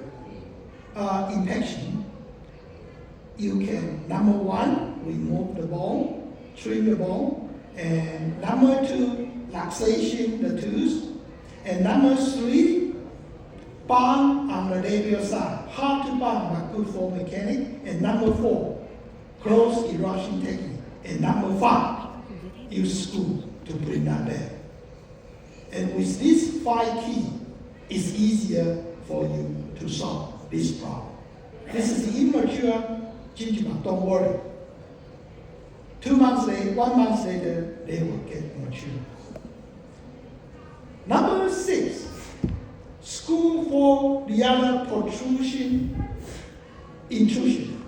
infection, you can, number one, remove the bone, trim the bone, and number two, luxation the tooth, and number three, bond on the labial side. Hard to bond, but good for mechanic. And number four, close erosion technique. And number five, use screw to bring that back. And with these 5 keys, it's easier for you to solve this problem. This is the immature gingiva, don't worry. 2 months later, 1 month later, they will get mature. Number 6, school for the other intrusion.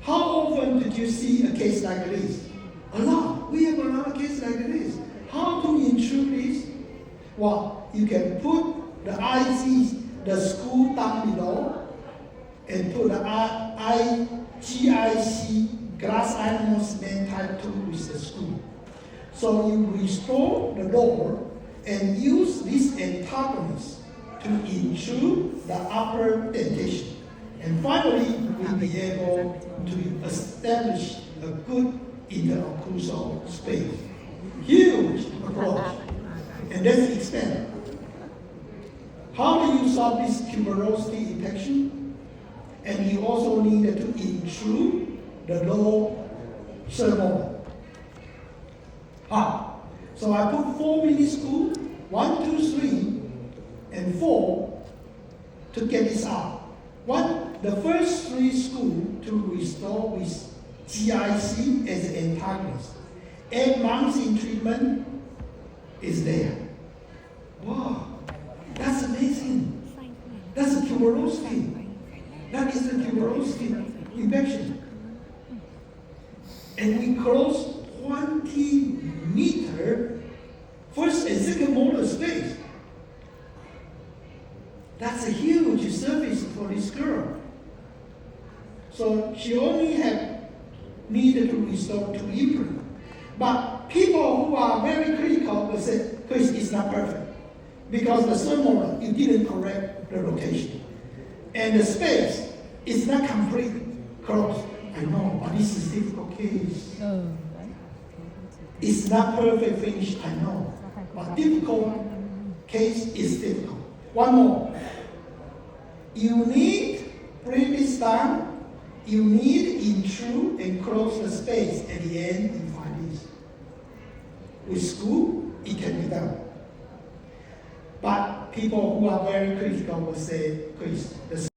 How often did you see a case like this? A lot. We have a lot of cases like this. How to intrude this? Well, you can put the IC, the screw down below, and put the GIC, glass ionomer cement type 2 with the screw. So you restore the lower and use this antagonist to intrude the upper dentation. And finally, we'll be able to establish a good interocclusal space. Huge approach. And let's expand. How do you solve this tuberosity infection? And you also need to intrude the low cerebellum. So I put 4 mini screws, 1, 2, 3, and 4 to get this out. The first 3 screws to restore with GIC as an antagonist. 8 months in treatment is there. Wow, that's amazing. That's a tuberosity. That is a tuberosity infection. And we close 20 meter first and second molar space. That's a huge service for this girl. So she only needed to restore 2 implants. But people who are very critical will say, Chris, it's not perfect. Because the thermal, you didn't correct the rotation. And the space is not complete closed. I know, but this is a difficult case. It's not perfect finish, I know. But difficult case is difficult. One more. You need, bring this down. You need intrude and close the space. At the end, you find this. With school, it can be done. But people who are very critical will say, Chris, the